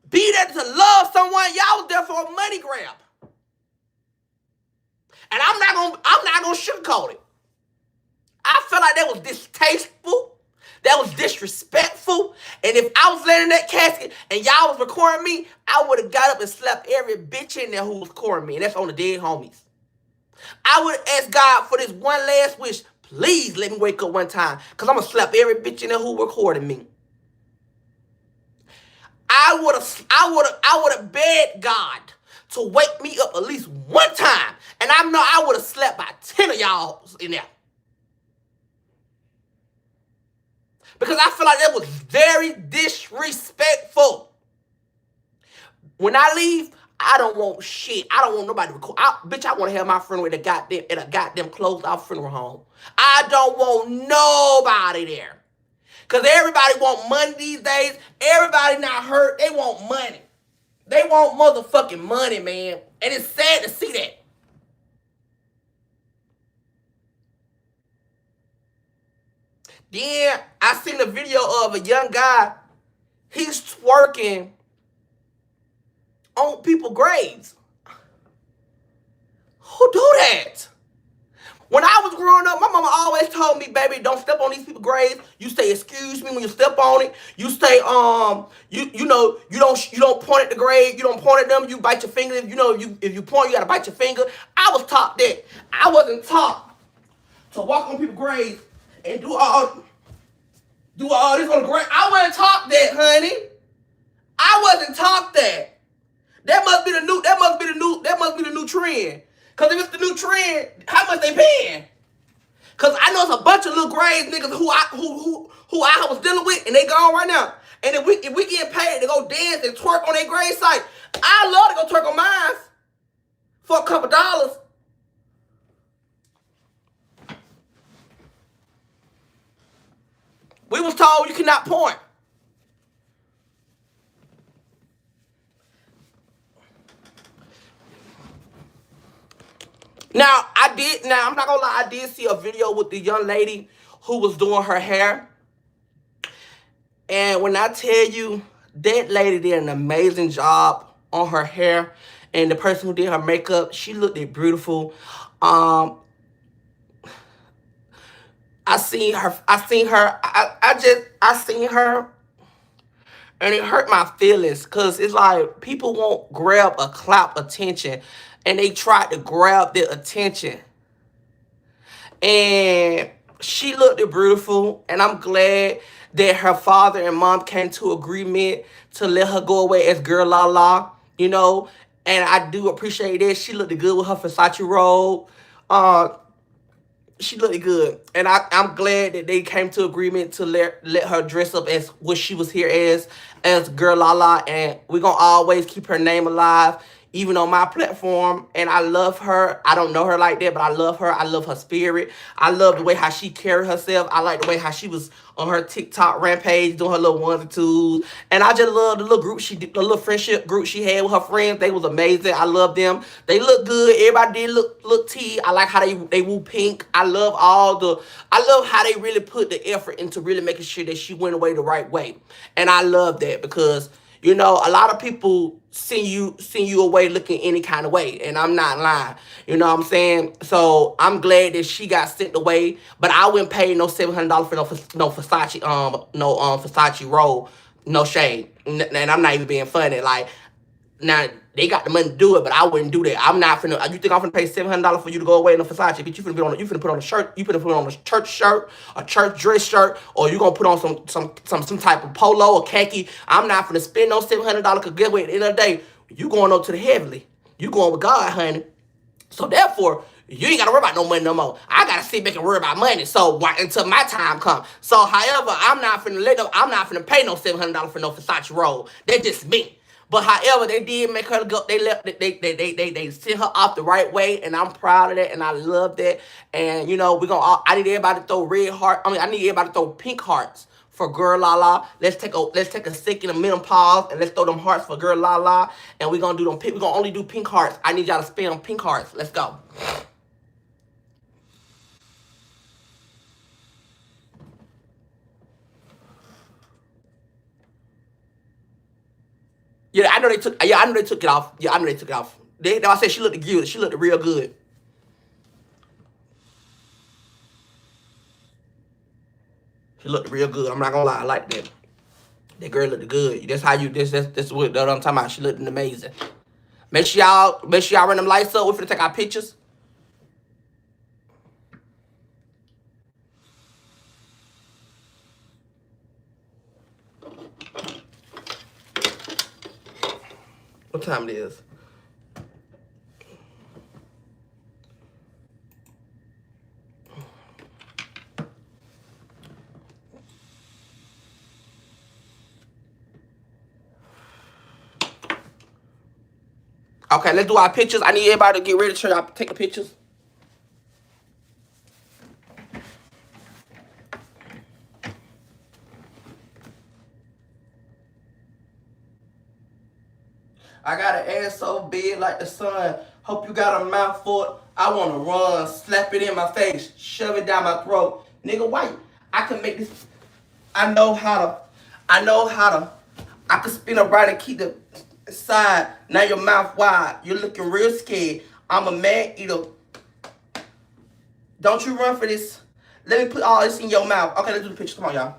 be there to love someone. Y'all was there for a money grab. And I'm not gonna sugarcoat it. I feel like that was distasteful. That was disrespectful. And if I was laying in that casket and y'all was recording me, I would have got up and slapped every bitch in there who was recording me. And that's on the dead homies. I would have asked God for this one last wish. Please let me wake up one time. Because I'm going to slap every bitch in there who recorded me. I would have begged God to wake me up at least one time. And I know I would have slapped about 10 of y'all in there. Because I feel like that was very disrespectful. When I leave, I don't want shit. I don't want nobody to record. Bitch, I want to have my funeral at a goddamn closed off funeral home. I don't want nobody there. Because everybody want money these days. Everybody not hurt. They want money. They want motherfucking money, man. And it's sad to see that. Then I seen a video of a young guy. He's twerking on people's graves. Who do that? When I was growing up, my mama always told me, baby, don't step on these people's graves. You say excuse me when you step on it. You say you don't point at the grave. You don't point at them. You bite your finger. If you point, you gotta bite your finger. I was taught that. I wasn't taught to walk on people's graves and do all this on the grave. I wasn't taught that, honey. I wasn't taught that. That must be the new trend. Cause if it's the new trend, how much they paying? Cause I know it's a bunch of little grave niggas who I was dealing with, and they gone right now. And if we get paid to go dance and twerk on their grave site, I love to go twerk on mine for a couple dollars. We was told you cannot point. I'm not gonna lie, I did see a video with the young lady who was doing her hair. And when I tell you, that lady did an amazing job on her hair. And the person who did her makeup, she looked beautiful. I seen her, and it hurt my feelings, because it's like people won't grab a clap attention, and they tried to grab their attention. And she looked beautiful, and I'm glad that her father and mom came to agreement to let her go away as Girl La La, and I do appreciate that. She looked good with her Versace robe. She looked good, and I'm glad that they came to agreement to let her dress up as what she was here as Girl La La, and we're gonna always keep her name alive, even on my platform. And I love her. I don't know her like that, but I love her. I love her spirit. I love the way how she carried herself. I like the way how she was on her TikTok rampage doing her little ones and twos. And I just love the little group the little friendship group she had with her friends. They was amazing. I love them. They look good. Everybody did look T. I like how they woo pink. I love how they really put the effort into really making sure that she went away the right way. And I love that, because a lot of people send you away looking any kind of way, and I'm not lying. You know what I'm saying? So I'm glad that she got sent away, but I wouldn't pay no $700 for no Versace Versace robe. No shade, and I'm not even being funny. Like, now they got the money to do it, but I wouldn't do that. I'm not finna. You think I'm finna pay $700 for you to go away in a Versace? Bitch, you finna put on a shirt. You finna put on a church shirt, a church dress shirt, or you gonna put on some type of polo or khaki. I'm not finna spend no $700. Cause get away at the end of the day, you going up to the heavenly. You going with God, honey. So therefore, you ain't gotta worry about no money no more. I gotta sit back and worry about money. So until my time comes. So however, I'm not finna pay no $700 for no Versace robe. That's just me. But however, they did make her go. They sent her off the right way, and I'm proud of that, and I love that. And I need everybody to throw red heart. I need everybody to throw pink hearts for Girl Lala. Let's take a second, a minute pause, and let's throw them hearts for Girl Lala. And we're gonna do them. We're gonna only do pink hearts. I need y'all to spam pink hearts. Let's go. Yeah, I know they took. Yeah, I know they took it off. Yeah, I know they took it off. I said she looked good. She looked real good. She looked real good. I'm not gonna lie, I like that. That girl looked good. That's how you. That's what I'm talking about. She looked amazing. Make sure y'all run them lights up. We're finna take our pictures. What time it is? Okay, let's do our pictures. I need everybody to get ready to show y'all take the pictures. I got an ass so big like the sun. Hope you got a mouth for it. I want to run, slap it in my face, shove it down my throat. Nigga, white. I can make this. I know how to. I can spin around and keep the side. Now your mouth wide. You're looking real scared. I'm a man eater. Don't you run for this. Let me put all this in your mouth. Okay, let's do the picture. Come on, y'all.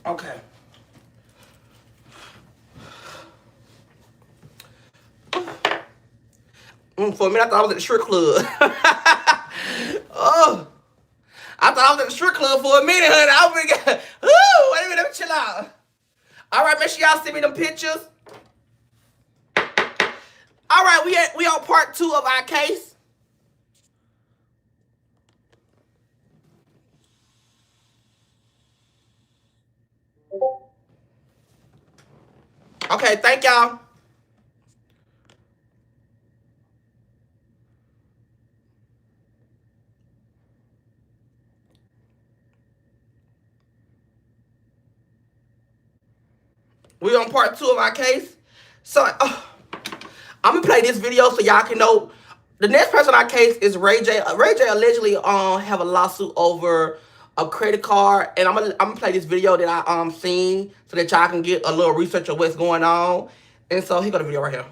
Okay. For a minute, I thought I was at the strip club. Oh, I thought I was at the strip club for a minute, honey. I was thinking, ooh, wait a minute, let me chill out. All right, make sure y'all send me them pictures. All right, we on part 2 of our case. Okay, thank y'all. We on part 2 of our case. So, I'm gonna play this video so y'all can know. The next person on our case is Ray J. Ray J allegedly have a lawsuit over a credit card, and I'm gonna play this video that I seen so that y'all can get a little research of what's going on. And so here go the video right here.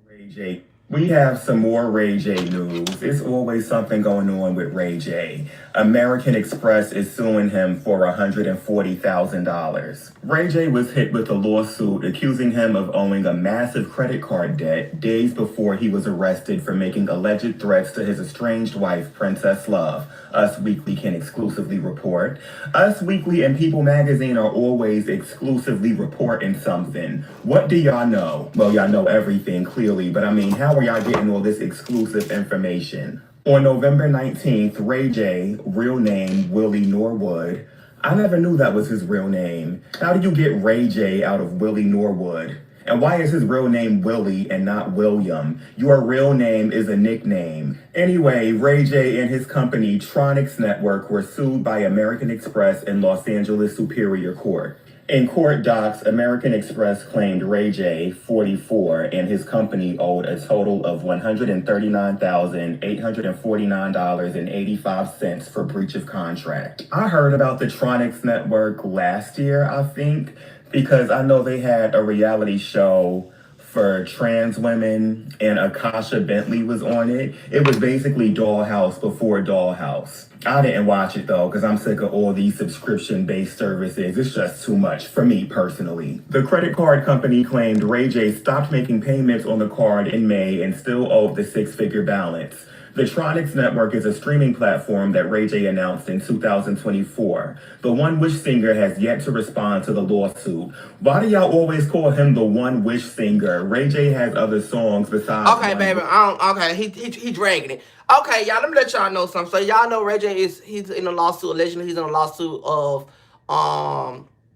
Ray J. We have some more Ray J news. It's always something going on with Ray J. American Express is suing him for $140,000. Ray J was hit with a lawsuit accusing him of owing a massive credit card debt days before he was arrested for making alleged threats to his estranged wife, Princess Love. Us Weekly can exclusively report. Us Weekly and People Magazine are always exclusively reporting something. What do y'all know? Well, y'all know everything, clearly, but I mean, how are y'all getting all this exclusive information? On November 19th, Ray J, real name Willie Norwood. I never knew that was his real name. How do you get Ray J out of Willie Norwood? And why is his real name Willie and not William? Your real name is a nickname. Anyway, Ray J and his company Tronics Network were sued by American Express in Los Angeles Superior Court. In court docs, American Express claimed Ray J, 44, and his company owed a total of $139,849.85 for breach of contract. I heard about the Tronics Network last year, I think. because I know they had a reality show for trans women and Akasha Bentley was on it. It was basically Dollhouse before Dollhouse. I didn't watch it though because I'm sick of all these subscription-based services. It's just too much for me personally. The credit card company claimed Ray J stopped making payments on the card in May and still owed the six-figure balance. The Tronics Network is a streaming platform that Ray J announced in 2024. The One Wish singer has yet to respond to the lawsuit. Why do y'all always call him the One Wish singer? Ray J has other songs besides. Okay, baby. Okay, he dragging it. Okay, y'all. Let me let y'all know something. So y'all know Ray J he's in a lawsuit. Allegedly, he's in a lawsuit of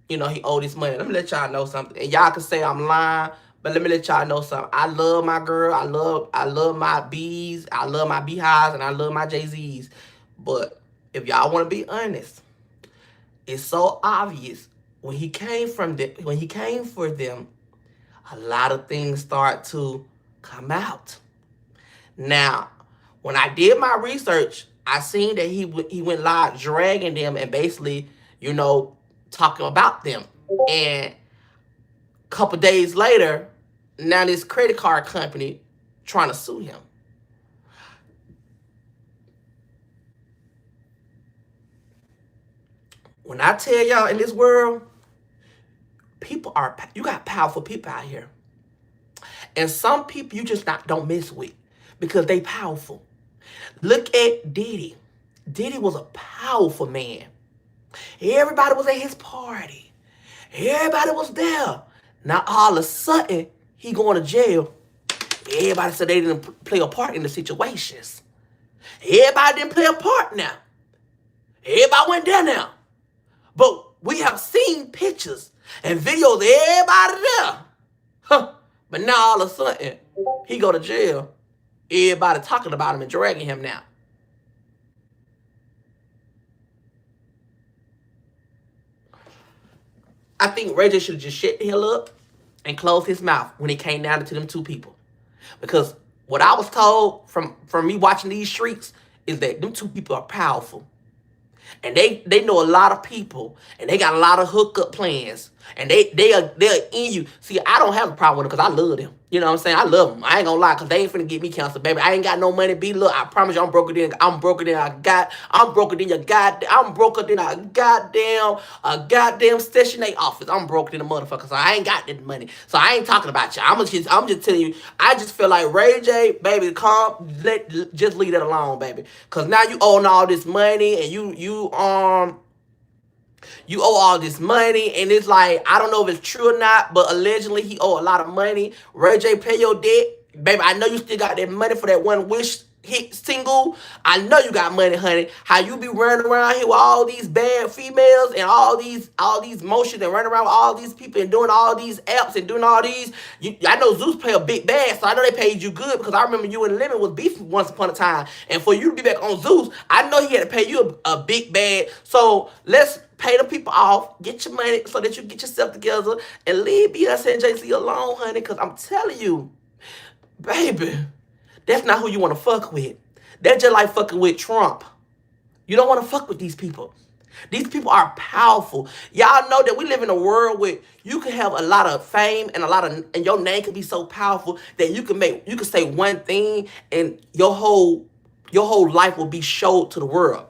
he owed his money. Let me let y'all know something. And y'all can say I'm lying. But let me let y'all know something. I love my girl. I love my bees. I love my beehives, and I love my Jay-Z's. But if y'all want to be honest, it's so obvious when he came for them, a lot of things start to come out. Now, when I did my research, I seen that he went live dragging them and basically, talking about them. And a couple days later, now this credit card company trying to sue him. When I tell y'all in this world, you got powerful people out here. And some people you just don't mess with because they powerful. Look at Diddy. Diddy was a powerful man. Everybody was at his party. Everybody was there. Now all of a sudden, he going to jail. Everybody said they didn't play a part in the situations. Everybody didn't play a part now. Everybody went there now. But we have seen pictures and videos of everybody there. Huh. But now all of a sudden, he go to jail. Everybody talking about him and dragging him now. I think Ray J should have just shut the hell up and closed his mouth when it came down to them two people. Because what I was told from me watching these streets is that them two people are powerful. And they know a lot of people. And they got a lot of hookup plans. And they're in you. See, I don't have a problem with them because I love them. You know what I'm saying? I love them. I ain't gonna lie, because they ain't finna get me canceled, baby. I ain't got no money. Look, I promise you I'm broker than a goddamn Section 8 office. I'm broker than a motherfucker. So I ain't got that money. So I ain't talking about you. I'm just telling you, I just feel like Ray J, baby, just leave that alone, baby. Cause now you own all this money and you owe all this money, and it's like, I don't know if it's true or not, but allegedly he owe a lot of money. Ray J, pay your debt. Baby, I know you still got that money for that One Wish hit single. I know you got money, honey. How you be running around here with all these bad females and all these motions and running around with all these people and doing all these apps and doing all these. I know Zeus play a big bag, so I know they paid you good because I remember you and Lemon was beefing once upon a time. And for you to be back on Zeus, I know he had to pay you a big bag. So let's pay the people off, get your money so that you get yourself together and leave Beyonce and Jay-Z alone, honey, because I'm telling you, baby, that's not who you want to fuck with. That's just like fucking with Trump. You don't want to fuck with these people. These people are powerful. Y'all know that we live in a world where you can have a lot of fame and and your name can be so powerful that you can say one thing and your whole life will be showed to the world.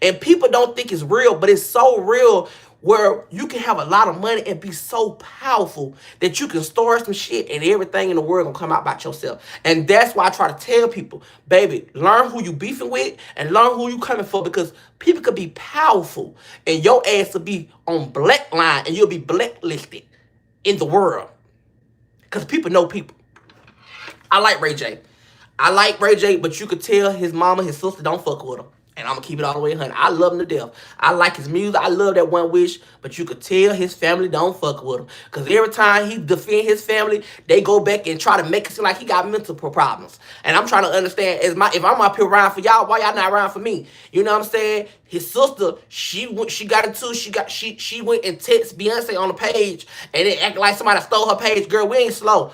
And people don't think it's real, but it's so real where you can have a lot of money and be so powerful that you can store some shit and everything in the world gonna come out about yourself. And that's why I try to tell people, baby, learn who you beefing with and learn who you coming for, because people could be powerful and your ass will be on black line and you'll be blacklisted in the world. Because people know people. I like Ray J, but you could tell his mama, his sister don't fuck with him. And I'm going to keep it all the way 100. I love him to death. I like his music. I love that One Wish. But you could tell his family don't fuck with him. Because every time he defend his family, they go back and try to make it seem like he got mental problems. And I'm trying to understand, if I'm up here riding for y'all, why y'all not riding for me? You know what I'm saying? His sister, she went and text Beyonce on the page. And it acted like somebody stole her page. Girl, we ain't slow.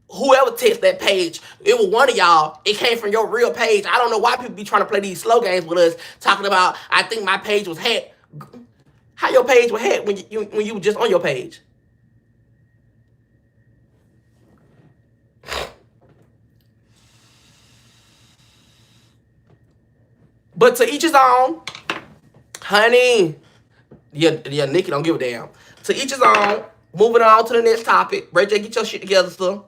Whoever text that page, it was one of y'all. It came from your real page. I don't know why people be trying to play these slow games with us, talking about, I think my page was hacked. How your page was hacked when you were just on your page? But to each his own, honey. Yeah, Nikki don't give a damn. To each his own. Moving on to the next topic. Ray J, get your shit together, sir.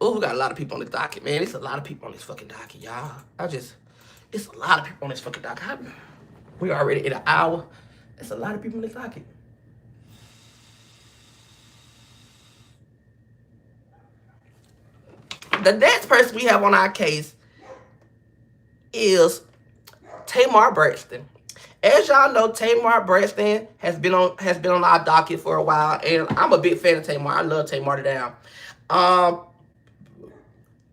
Oh, we got a lot of people on this docket, man. It's a lot of people on this fucking docket, y'all. It's a lot of people on this fucking docket. We already in an hour. It's a lot of people on this docket. The next person we have on our case is Tamar Braxton. As y'all know, Tamar Braxton has been on our docket for a while, and I'm a big fan of Tamar. I love Tamar to down.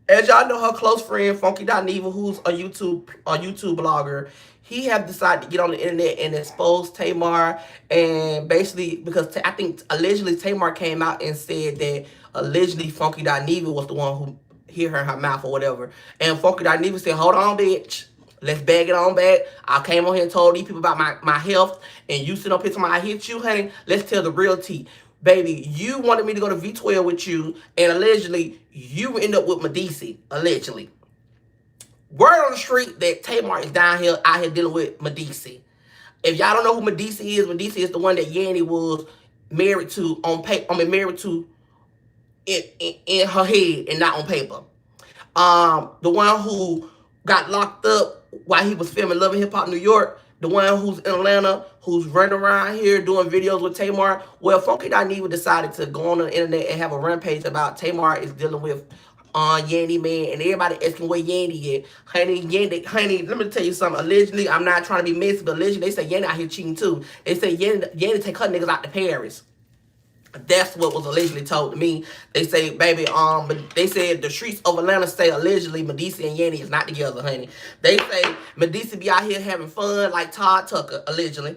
As y'all know, her close friend Funky.Neva, who's a YouTube blogger, he have decided to get on the internet and expose Tamar, and basically because I think allegedly Tamar came out and said that allegedly Funky.Neva was the one who hit her in her mouth or whatever, and Funky.Neva said, "Hold on, bitch. Let's bag it on back. I came on here and told these people about my health, and you sit up here talking about I hit you, honey. Let's tell the real tea. Baby, you wanted me to go to V12 with you, and allegedly, you end up with Medici, allegedly. Word on the street that Tamar is out here dealing with Medici. If y'all don't know who Medici is the one that Yanni was married to on paper. Married to in her head and not on paper. The one who got locked up while he was filming Love and Hip Hop New York. The one who's in Atlanta, who's running around here doing videos with Tamar. Well, Funky.Neva decided to go on the internet and have a rampage about Tamar is dealing with Yanni, man. And everybody asking where Yanni at. Honey, let me tell you something. Allegedly, I'm not trying to be messy, but allegedly they say Yanni out here cheating too. They say Yanni take her niggas out to Paris. That's what was allegedly told to me. They say, baby, they said the streets of Atlanta say allegedly Medici and Yanni is not together, honey. They say Medici be out here having fun like Todd Tucker, allegedly.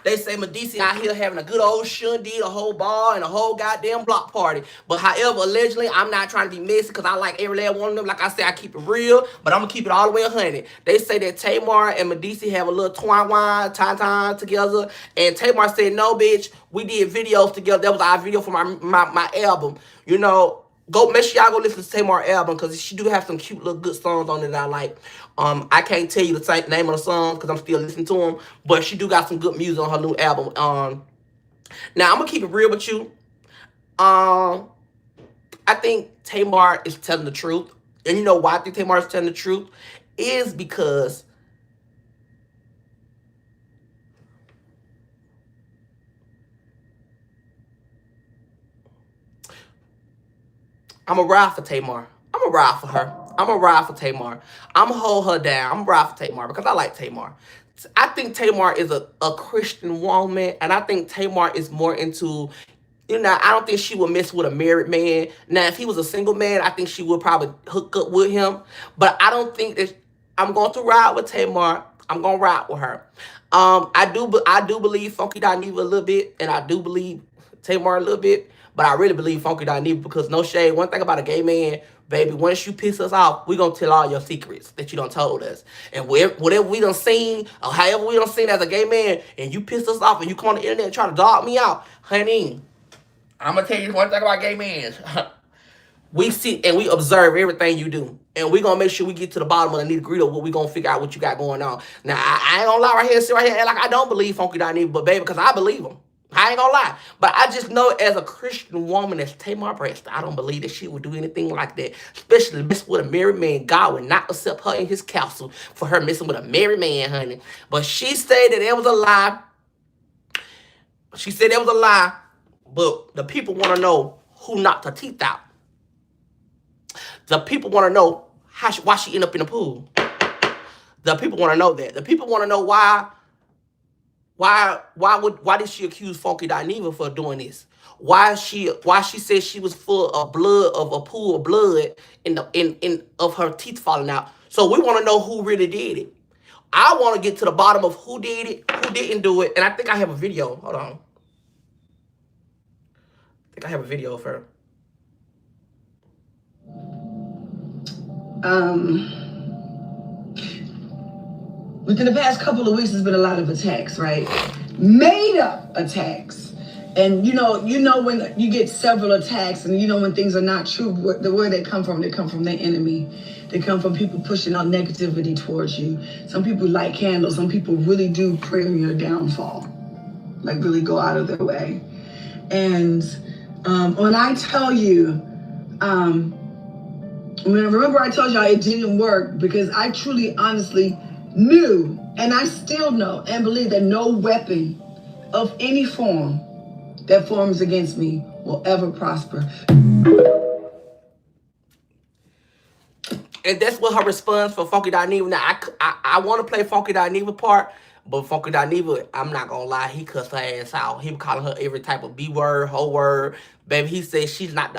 They say Medici out here having a good old shindig, a whole bar, and a whole goddamn block party. But however, allegedly, I'm not trying to be messy because I like every last one of them. Like I said, I keep it real, but I'm going to keep it all the way 100. They say that Tamar and Medici have a little time together. And Tamar said, no, bitch, we did videos together. That was our video for my album. You know, make sure y'all go listen to Tamar's album because she do have some cute little good songs on it that I like. I can't tell you the name of the songs because I'm still listening to them, but she do got some good music on her new album. Now I'm gonna keep it real with you. I think Tamar is telling the truth, and you know why I think Tamar is telling the truth is because I'm going to ride for Tamar. I'm going to ride for her. I'm going to ride for Tamar. I'm going to hold her down. I'm going to ride for Tamar because I like Tamar. I think Tamar is a Christian woman, and I think Tamar is more into, you know, I don't think she would mess with a married man. Now, if he was a single man, I think she would probably hook up with him. But I don't think that I'm going to ride with Tamar. I'm going to ride with her. I do believe Funky.Neva a little bit, and I do believe Tamar a little bit. But I really believe Funky.Neva because no shade. One thing about a gay man, baby, once you piss us off, we going to tell all your secrets that you done told us. And whatever we done seen, or however we done seen as a gay man, and you piss us off and you come on the internet and try to dog me out, honey, I'm going to tell you one thing about gay men. We sit and we observe everything you do. And we're going to make sure we get to the bottom of the nitty-gritty of what we're going to figure out what you got going on. Now, I ain't going to lie right here, sit right here, like I don't believe Funky.Neva, but baby, because I believe him. I ain't gonna lie. But I just know as a Christian woman as Tamar Braxton, I don't believe that she would do anything like that. Especially mess with a married man. God would not accept her in his counsel for her messing with a married man, honey. But she said that it was a lie. She said it was a lie. But the people want to know who knocked her teeth out. The people want to know why she ended up in the pool. The people want to know that. The people want to know why did she accuse Funky.Neva for doing this? Why she said she was full of blood, of a pool of blood of her teeth falling out. So we want to know who really did it. I want to get to the bottom of who did it, who didn't do it, and I think I have a video. Hold on. I think I have a video of her. Within the past couple of weeks, there's been a lot of attacks, right? Made up attacks. And you know when you get several attacks, and you know when things are not true, where they come from the enemy. They come from people pushing out negativity towards you. Some people light candles. Some people really do pray on your downfall, like really go out of their way. And when I tell you, remember I told y'all it didn't work because I truly, honestly knew, and I still know and believe that no weapon of any form that forms against me will ever prosper. And that's what her response for Funky Dineva. Now, I want to play Funky Dineva part, but Funky Dineva, I'm not going to lie, he cussed her ass out. He was calling her every type of B word, whole word. Baby, he said she's not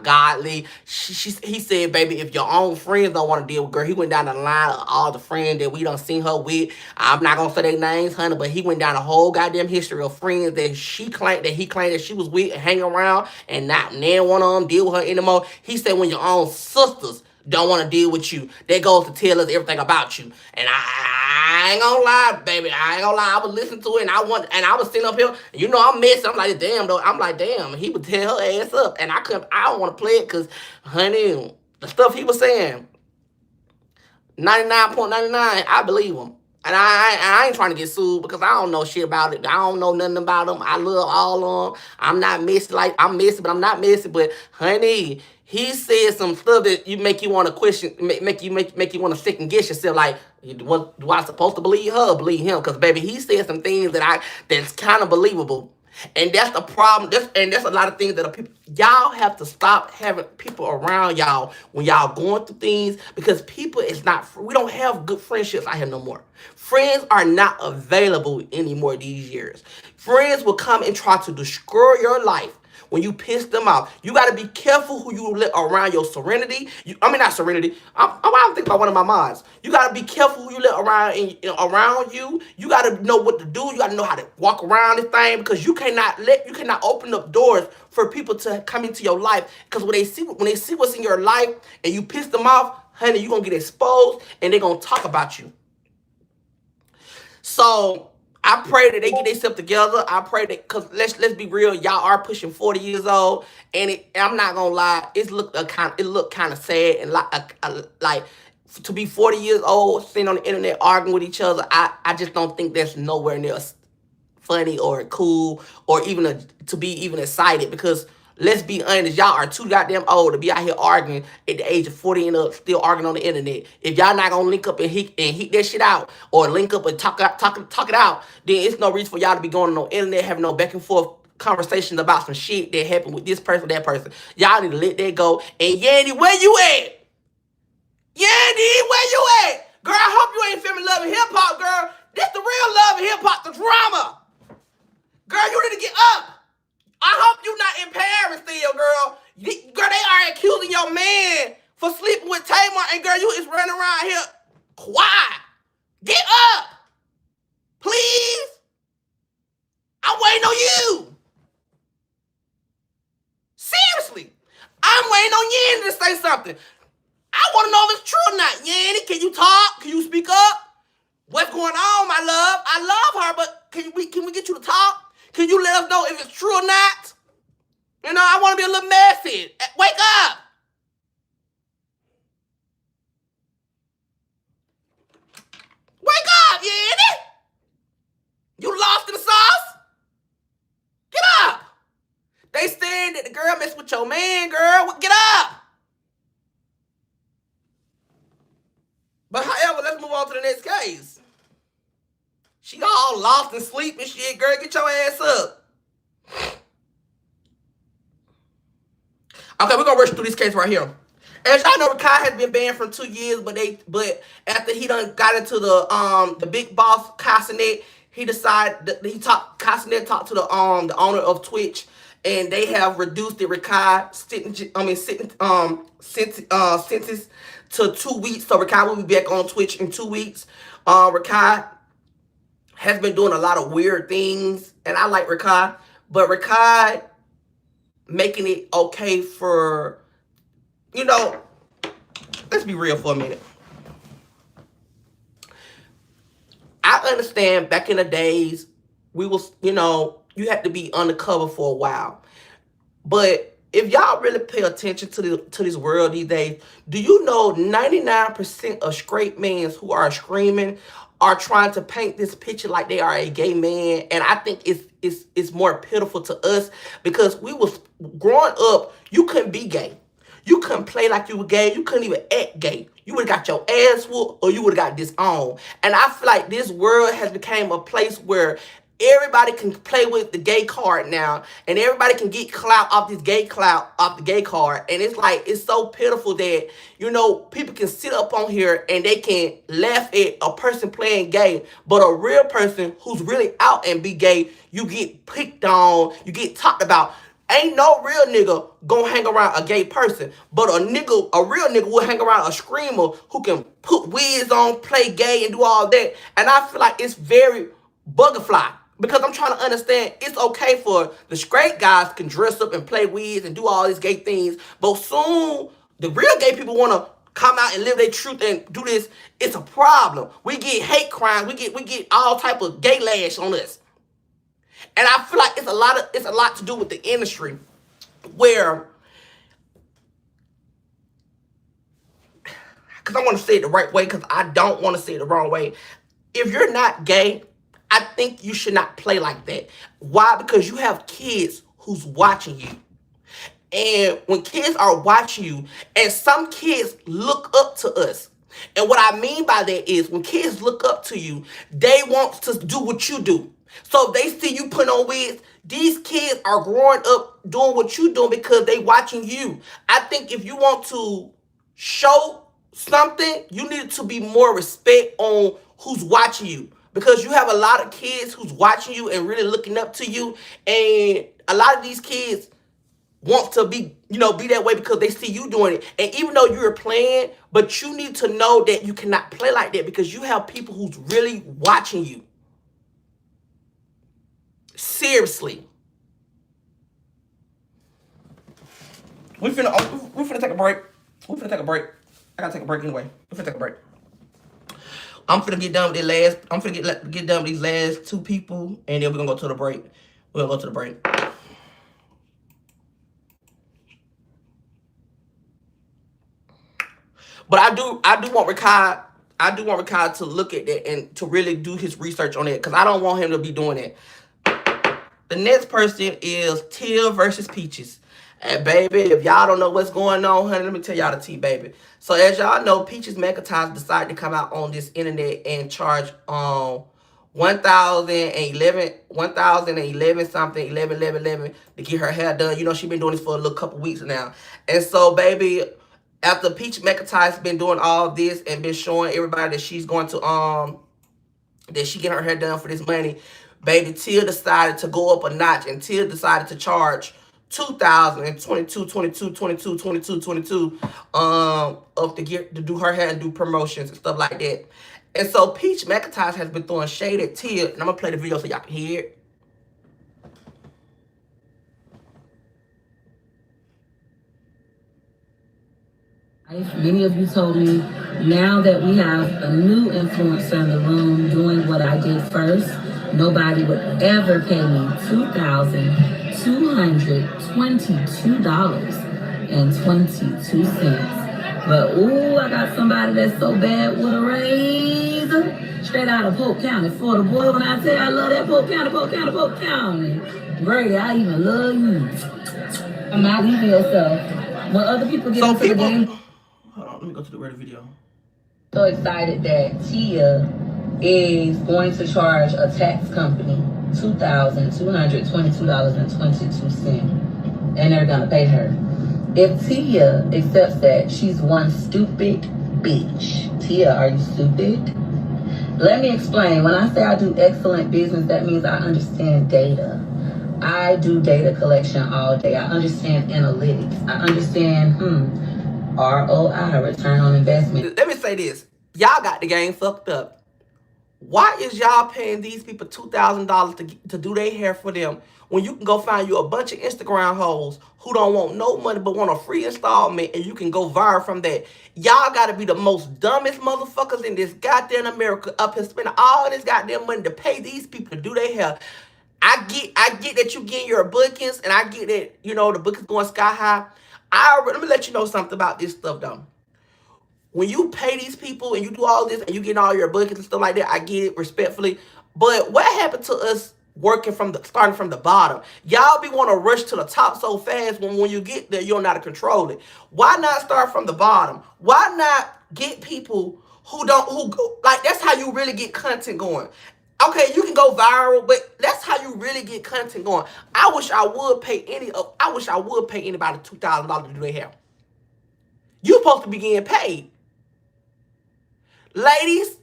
godly. He said, baby, if your own friends don't want to deal with girl, he went down the line of all the friends that we done seen her with. I'm not going to say their names, honey, but he went down the whole goddamn history of friends that he claimed that she was with and hanging around, and not one of them deal with her anymore. He said when your own sisters don't want to deal with you, that goes to tell us everything about you. And I ain't gonna lie, baby. I ain't gonna lie. I was listening to it, and I was sitting up here. And you know, I'm messing. I'm like, damn, though. I'm like, damn. He would tear her ass up, and I don't want to play it because, honey, the stuff he was saying, 99.99, I believe him. And I ain't trying to get sued because I don't know shit about it. I don't know nothing about them. I love all of them. I'm not messy I'm messy, but I'm not messy. But honey, he said some stuff that make you want to question, make you want to second guess yourself. Like, what do I supposed to believe her or believe him? Because baby, he said some things that's kind of believable. And that's the problem. That's a lot of things that people, y'all have to stop having people around y'all when y'all going through things, because people is not, we don't have good friendships out here no more. Friends are not available anymore these years. Friends will come and try to destroy your life when you piss them off. You got to be careful who you let around your serenity. Not serenity. I'm thinking about one of my mods. You got to be careful who you let around you. You got to know what to do. You got to know how to walk around this thing, because you cannot open up doors for people to come into your life. Because when they see what's in your life and you piss them off, honey, you're going to get exposed and they're going to talk about you. So I pray that they get themselves together. I pray that, because let's be real, y'all are pushing 40 years old, and I'm not gonna lie, it looked kind of sad, and like to be 40 years old, sitting on the internet arguing with each other. I just don't think that's nowhere near funny or cool or even to be even excited, because let's be honest, y'all are too goddamn old to be out here arguing at the age of 40 and up, still arguing on the internet. If y'all not gonna link up and heat that shit out, or link up and talk it out, then it's no reason for y'all to be going on the internet having no back and forth conversations about some shit that happened with this person, that person. Y'all need to let that go. And Yandy, where you at? Yandy, where you at? Girl, I hope you ain't feeling love and hip hop, girl. This the real love and hip hop, the drama. Girl, you need to get up. I hope you're not in Paris still, girl. Girl, they are accusing your man for sleeping with Tamar, and girl, you is running around here quiet. Get up, please. I'm waiting on you. Seriously, I'm waiting on Yandy to say something. I want to know if it's true or not. Yandy, can you talk? Can you speak up? What's going on, my love? I love her, but can we get you to talk? Can you let us know if it's true or not? You know, I want to be a little messy. Wake up. Wake up, Yandy. You lost in the sauce? Get up. They saying that the girl messed with your man, girl. Get up. But however, let's move on to the next case. She all lost in sleep and shit. Girl, get your ass up. Okay, we're gonna rush through this case right here. As y'all know, Kai has been banned for 2 years, but after he done got into the big boss Cassinet, he decided that Cassinet talked to the owner of Twitch, and they have reduced the Rakai sentence to 2 weeks. So Rakai will be back on Twitch in 2 weeks. Rakai has been doing a lot of weird things, and I like Rakai, but Rakai making it okay for, you know, let's be real for a minute. I understand back in the days, we was, you know, you had to be undercover for a while. But if y'all really pay attention to this world these days, do you know 99% of straight men who are screaming are trying to paint this picture like they are a gay man? And I think it's more pitiful to us because we was growing up, you couldn't be gay. You couldn't play like you were gay. You couldn't even act gay. You would have got your ass whooped or you would have got disowned. And I feel like this world has become a place where everybody can play with the gay card now, and everybody can get clout off this gay clout off the gay card. And it's like, it's so pitiful that, you know, people can sit up on here and they can laugh at a person playing gay, but a real person who's really out and be gay, you get picked on, you get talked about. Ain't no real nigga gonna hang around a gay person, but a real nigga will hang around a screamer who can put wigs on, play gay, and do all that. And I feel like it's very butterfly. Because I'm trying to understand, it's okay for the straight guys can dress up and play wigs and do all these gay things, but soon the real gay people want to come out and live their truth and do this. It's a problem. We get hate crimes. We get all type of gay lash on us, and I feel like it's a lot to do with the industry, where, because I want to say it the right way, because I don't want to say it the wrong way. If you're not gay, I think you should not play like that. Why? Because you have kids who's watching you. And when kids are watching you, and some kids look up to us. And what I mean by that is when kids look up to you, they want to do what you do. So if they see you put on wigs, these kids are growing up doing what you doing because they watching you. I think if you want to show something, you need to be more respect on who's watching you. Because you have a lot of kids who's watching you and really looking up to you. And a lot of these kids want to be, you know, be that way because they see you doing it. And even though you're playing, but you need to know that you cannot play like that because you have people who's really watching you. Seriously. We finna take a break. We finna take a break. I gotta take a break anyway. We finna take a break. I'm finna get done with get done with these last two people, and then we're gonna go to the break. We're gonna go to the break. But I do want Rikai to look at that and to really do his research on it, because I don't want him to be doing that. The next person is Tia versus Peaches. And baby, if y'all don't know what's going on, honey, let me tell y'all the tea, baby. So as y'all know, Peaches McIntyre decided to come out on this internet and charge $1,011 something, 11 to get her hair done. You know, she's been doing this for a little couple weeks now. And so, baby, after Peach McIntyre's been doing all this and been showing everybody that she's going to that she get her hair done for this money, baby, Tia decided to go up a notch, and Tia decided to charge $2,022 of to do her hair and do promotions and stuff like that. And so Peach McIntyre has been throwing shade at Tia, and I'm gonna play the video so y'all can hear it. Many of you told me now that we have a new influencer in the room doing what I did first, nobody would ever pay me $2,222.22. But ooh, I got somebody that's so bad with a raise. Straight out of Polk County, Florida. Boy, when I tell you I love that Polk County. Brady, I even love you. I'm not leaving yourself. When other people get into the game. Hold on, let me go to the radio video. So excited that Tia is going to charge a tax company $2,222.22, and they're gonna pay her. If Tia accepts that, she's one stupid bitch. Tia, are you stupid? Let me explain. When I say I do excellent business, that means I understand data. I do data collection all day. I understand analytics. I understand ROI, return on investment. Let me say this. Y'all got the game fucked up. Why is y'all paying these people $2,000 to do their hair for them when you can go find you a bunch of Instagram hoes who don't want no money but want a free installment and you can go viral from that? Y'all gotta be the most dumbest motherfuckers in this goddamn America up here spending all this goddamn money to pay these people to do their hair. I get that you getting your bookings, and I get that, you know, the bookings going sky high. Let me let you know something about this stuff though. When you pay these people and you do all this and you get all your bookings and stuff like that, I get it respectfully. But what happened to us starting from the bottom? Y'all be want to rush to the top so fast when you get there, you don't know how to control it. Why not start from the bottom? Why not get people who go, like, that's how you really get content going. Okay, you can go viral, but that's how you really get content going. I wish I would pay anybody $2,000 to do their hair. You supposed to be getting paid. Ladies,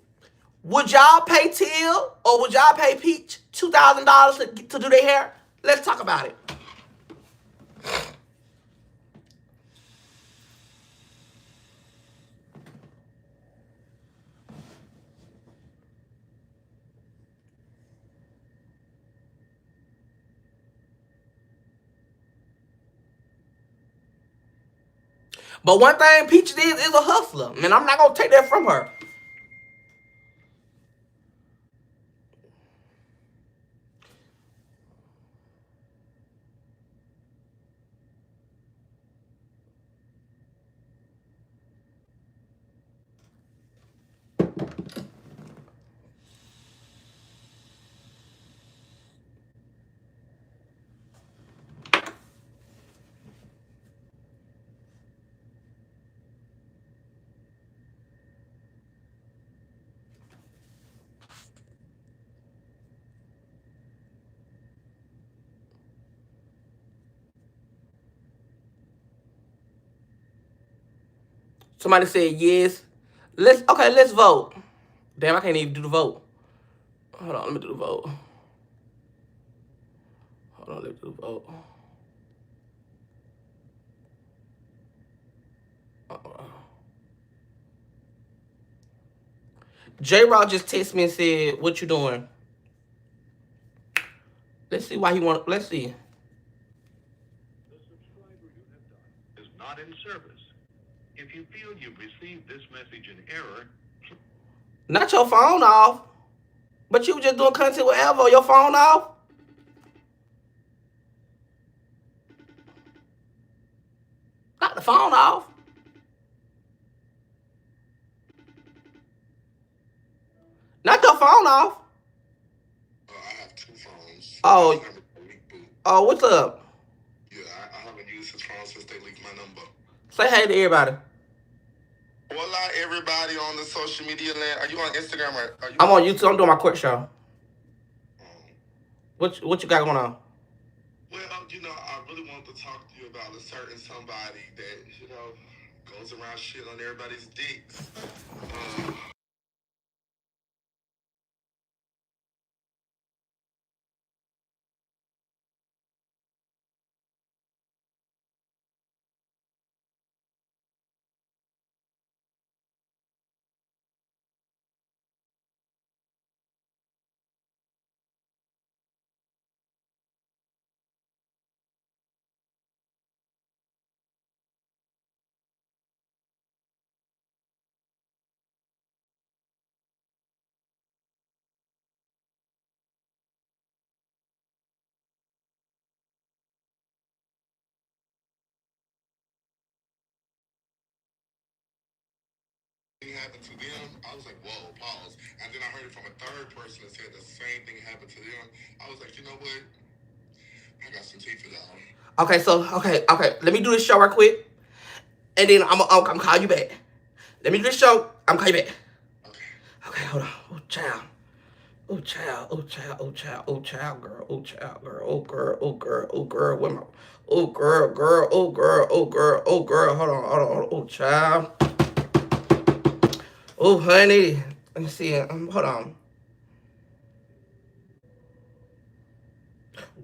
would y'all pay Till or would y'all pay Peach $2,000 to do their hair? Let's talk about it. But one thing Peach is a hustler, and I'm not gonna take that from her. Somebody said yes. Let's vote. Damn, I can't even do the vote. Hold on, let me do the vote. Hold on, let's do the vote. J-Rock just texted me and said, "What you doing?" Let's see why he want. Let's see. The subscriber you have done is not in service. If you feel you've received this message in error, Not your phone off, but you just doing content whatever. Your phone off. Not the phone off. Not your phone off. I have two phones. Oh, oh, what's up? Yeah, I haven't used his phone since they leaked my number. Say hey to everybody. Hola, everybody on the social media land. Are you on Instagram or are you? I'm on YouTube. I'm doing my quick show. Um, What you got going on? well, I really want to talk to you about a certain somebody that, goes around shit on everybody's dicks. Happened to them, I was like, whoa, pause. And then I heard it from a third person that said the same thing happened to them. I was like, you know what? I got some tea for that. Okay. Let me do this show right quick, and then I'm call you back. Let me do this show. I'm call you back. Okay, hold on. Oh child. Oh child. Oh child. Oh child. Oh child, girl. Oh child, girl. Oh girl. Oh girl. Oh girl. Where my? Oh girl. Girl. Oh girl. Oh girl. Oh girl. Hold on. Oh child. Oh honey. Let me see. Hold on.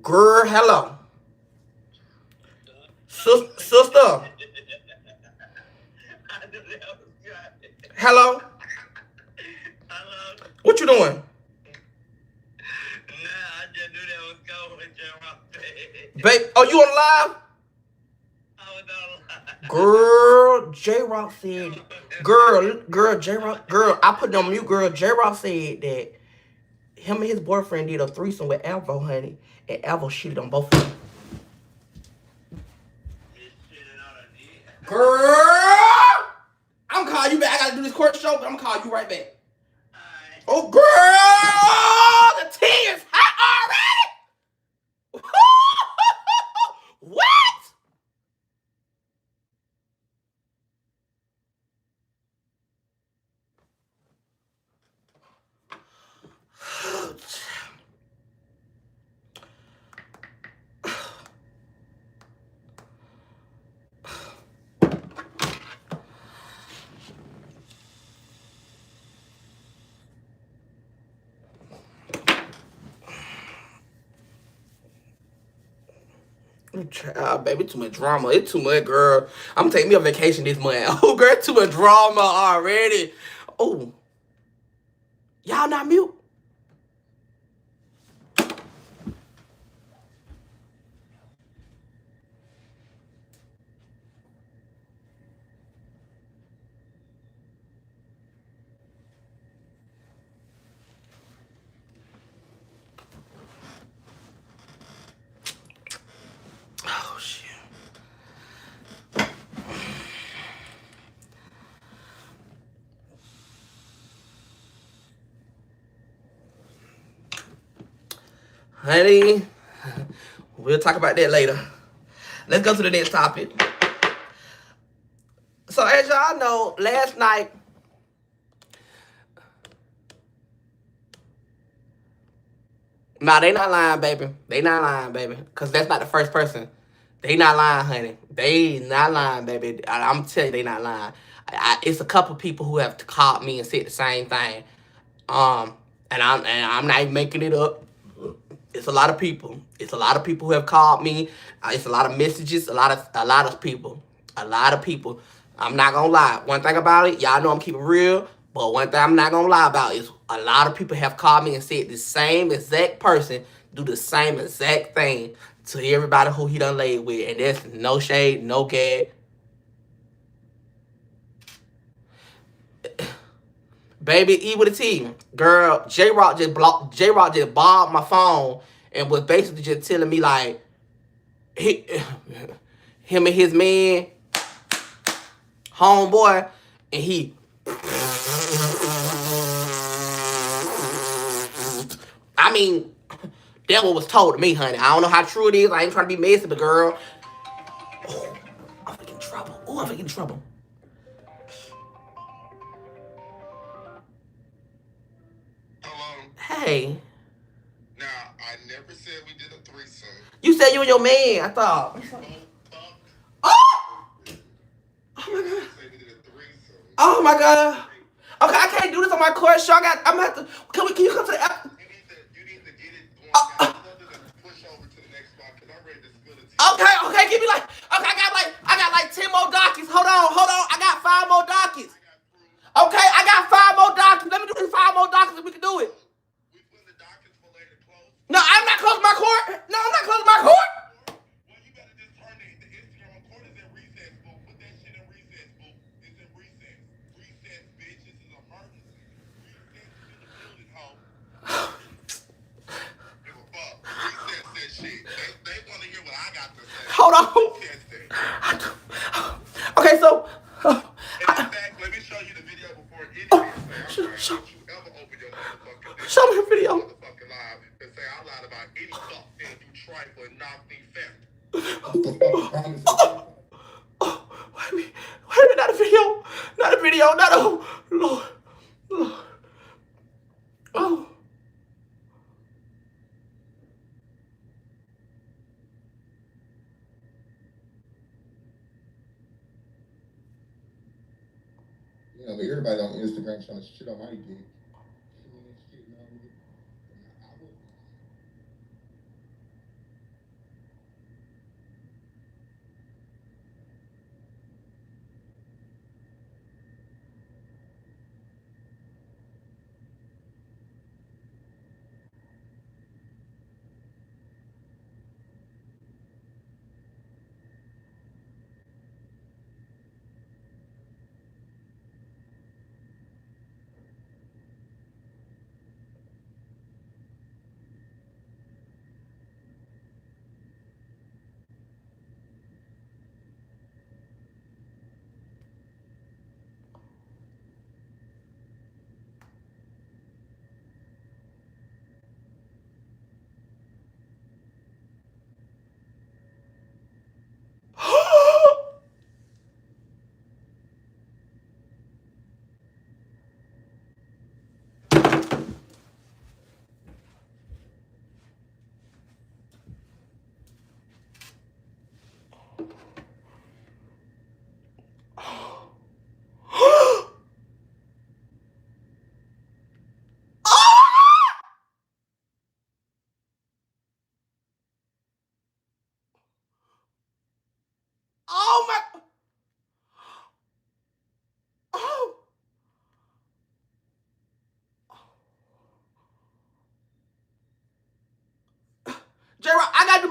Girl. Hello. Sister. Hello. What you doing? Nah, I just knew that was going with J-Rock. Babe, oh, you on live? I was on live. Girl, J-Rock said, girl, J-Rock, girl, I put it on mute, girl. J-Rock said that him and his boyfriend did a threesome with Alvo, honey, and Alvo shitted on both of them. Girl, I'm gonna call you back. I gotta do this court show, but I'm gonna call you right back. Oh, girl, the tea is hot already. What? Child, baby, too much drama. It's too much, girl. I'm taking me a vacation this month. Oh, girl, too much drama already. Oh, y'all not mute? Oh, shit. Honey, we'll talk about that later. Let's go to the next topic. So, as y'all know, last night, nah, they not lying, baby. They not lying, baby. Because that's not the first person. They not lying, honey. They not lying, baby. I'm telling you, they not lying. It's a couple people who have called me and said the same thing. And I'm not even making it up. It's a lot of people. It's a lot of people who have called me. It's a lot of messages. A lot of people. A lot of people. I'm not gonna lie. One thing about it, y'all know I'm keeping real. But one thing I'm not gonna lie about is a lot of people have called me and said the same exact person do the same exact thing to everybody who he done laid with, and that's no shade, no gag. Baby, E with a T. Girl, J-Rock just bobbed my phone and was basically just telling me like him and his man, homeboy, and he I mean, that what was told to me, honey. I don't know how true it is. I ain't trying to be messy, but girl. Oh, I'm in trouble. Oh, I'm in trouble. Hello. Hey. Now, I never said we did a threesome. You said you and your man, I thought. Oh! Oh my god. Oh my god. Okay, I can't do this on my court show. I'm gonna have to. Can you come to the app? You need to get it going push over to the next spot because I'm ready to spill the tea. Okay, give me like. Okay, I got like 10 more dockets. Hold on. I got 5 more dockets. Okay, I got 5 more dockets. Let me do these 5 more dockets and we can do it. We put the dockets for later close. No, I'm not closing my court. No, I'm not closing my court. Well, you better just turn the Instagram court is in recess, boo. Put that shit in recess, boo. It's in recess. Recess, bitch. This is emergency. Recess is in the building, hoe. Give a fuck. Recess that shit. They want to hear what I got to say. Hold on. Okay, so. In fact, let me show you the video before anything. Show Don't you ever open your motherfucking dick. Show me the video. Motherfucking live and say I lied about any fuck thing you trifle and knock me fat. Wait a minute, not a video. Not a Lord. Oh. You know, everybody on Instagram trying to shit on my dick.